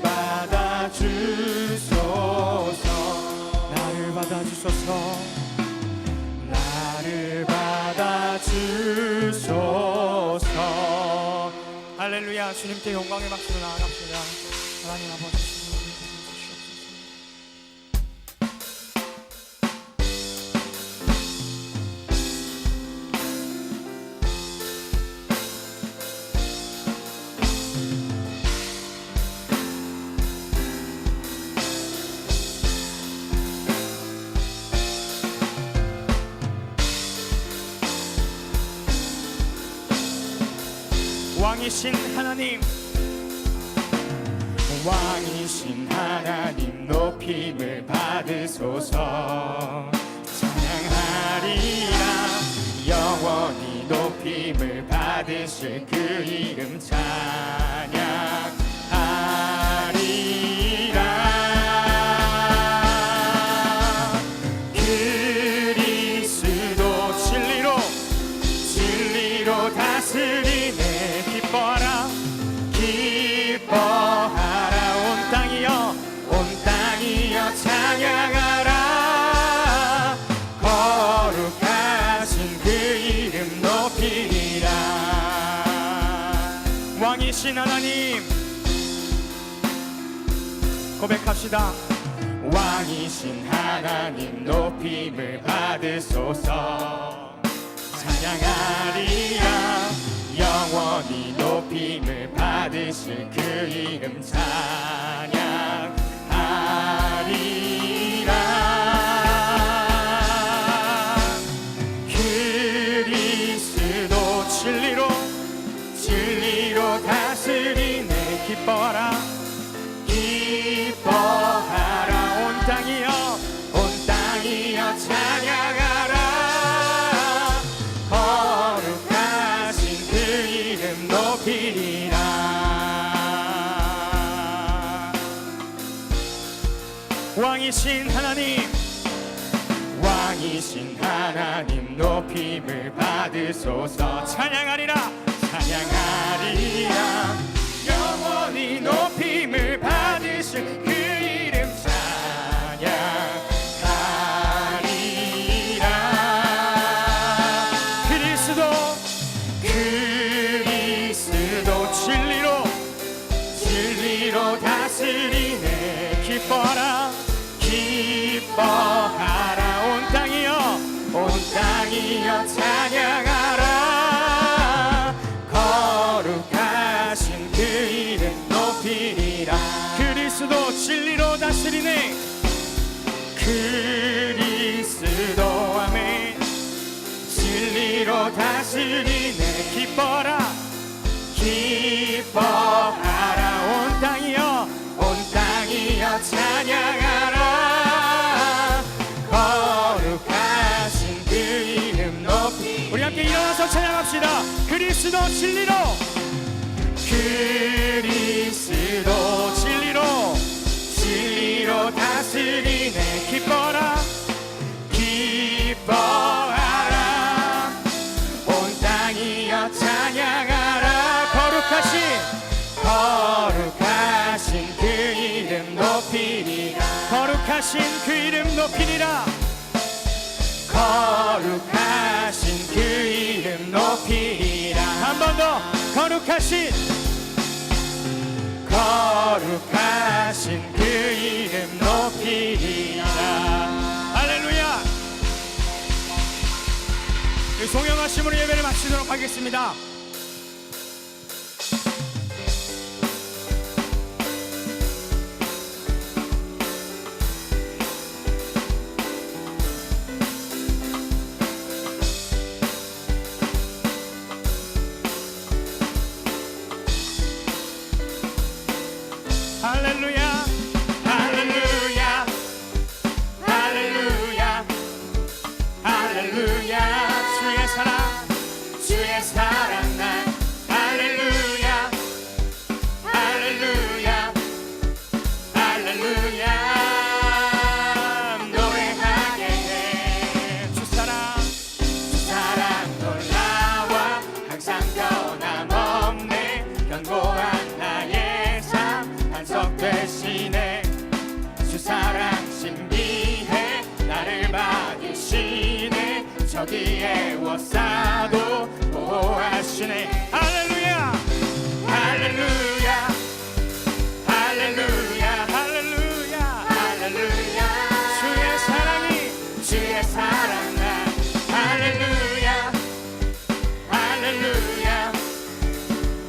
받아주소서. 나를 받아주소서. 나를 받아주소서. 할렐루야. 주님께 영광의 박수로 나아갑시다. 하나님 아버지 주님 주시옵소서. 왕이신 하나님, 왕이신 하나님 높임을 받으소서. 찬양하리라. 영원히 높임을 받으실 그 이름 찬양하리라. 그리스도 진리로 다스리네. 기뻐하라 기뻐하라. 온 땅이여 찬양하라. 거룩하신 그 이름 높이리라. 왕이신 하나님 고백합시다. 왕이신 하나님 높임을 받으소서. 찬양하리라. 영원히 높임을 받으실 그 이름 찬양하리라. 그리스도 진리로 다스리네. 기뻐하라 온 땅이여 찬양하라. 거룩하신 그 이름 높이리라. 왕이신 하나님 높임을 받으소서. 찬양하리라. 영원히 높임을 받으실 그 이름 찬양하리라. 그리스도 진리로 다스리네. 기뻐하라 온 땅이여 찬양하라. 거룩하신 그 이름 높이리라. 그리스도 진리로 다스리네. 그리스도 아멘. 진리로 다스리네. 기뻐하라 온 땅이여 찬양하라. 거룩하신 그 이름 높이. 우리 함께 일어나서 찬양합시다. 그리스도 진리로 다스리네. 기뻐하라 온 땅이여 찬양하라. 거룩하신 그 이름 높이리라. 거룩하신 그 이름 높이리라. 거룩하신 그 이름 높이리라. 한 번 더. 거룩하신 그 이름 높이리라. 할렐루야. 송영하심으로 예배를 마치도록 하겠습니다. 할렐루야. 할렐루야. 할렐루야. 할렐루야. 주의 사랑 난 할렐루야. 할렐루야. 할렐루야. 노래하게 해. 주 사랑 놀라워 항상 변함없네. 견고한 나의 삶 반석 되시네. 주 사랑 신비해. 나를 받으시네. 저기에 워싸도 보호하시네. 할렐루야. 할렐루야. 할렐루야. 할렐루야. 할렐루야. 주의 사랑 난 할렐루야. 할렐루야.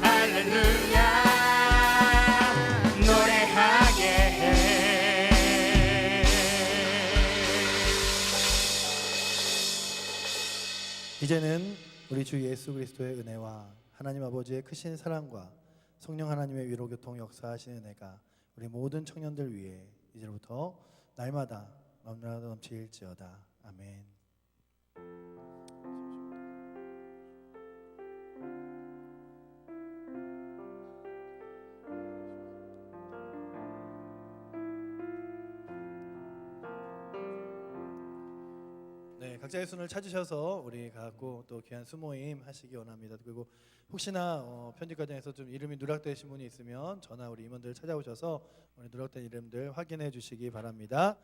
할렐루야. 노래하게 해. 이제는 우리 주 예수 그리스도의 은혜와 하나님 아버지의 크신 사랑과 성령 하나님의 위로교통 역사하시는 은혜가 우리 모든 청년들 위해 이제부터 날마다 너무나도 넘칠지어다. 아멘. 네, 각자의 손을 찾으셔서 우리 갖고 또 귀한 수모임 하시기 원합니다. 그리고 혹시나 편집 과정에서 좀 이름이 누락되신 분이 있으면 전화 우리 임원들 찾아오셔서 우리 누락된 이름들 확인해 주시기 바랍니다.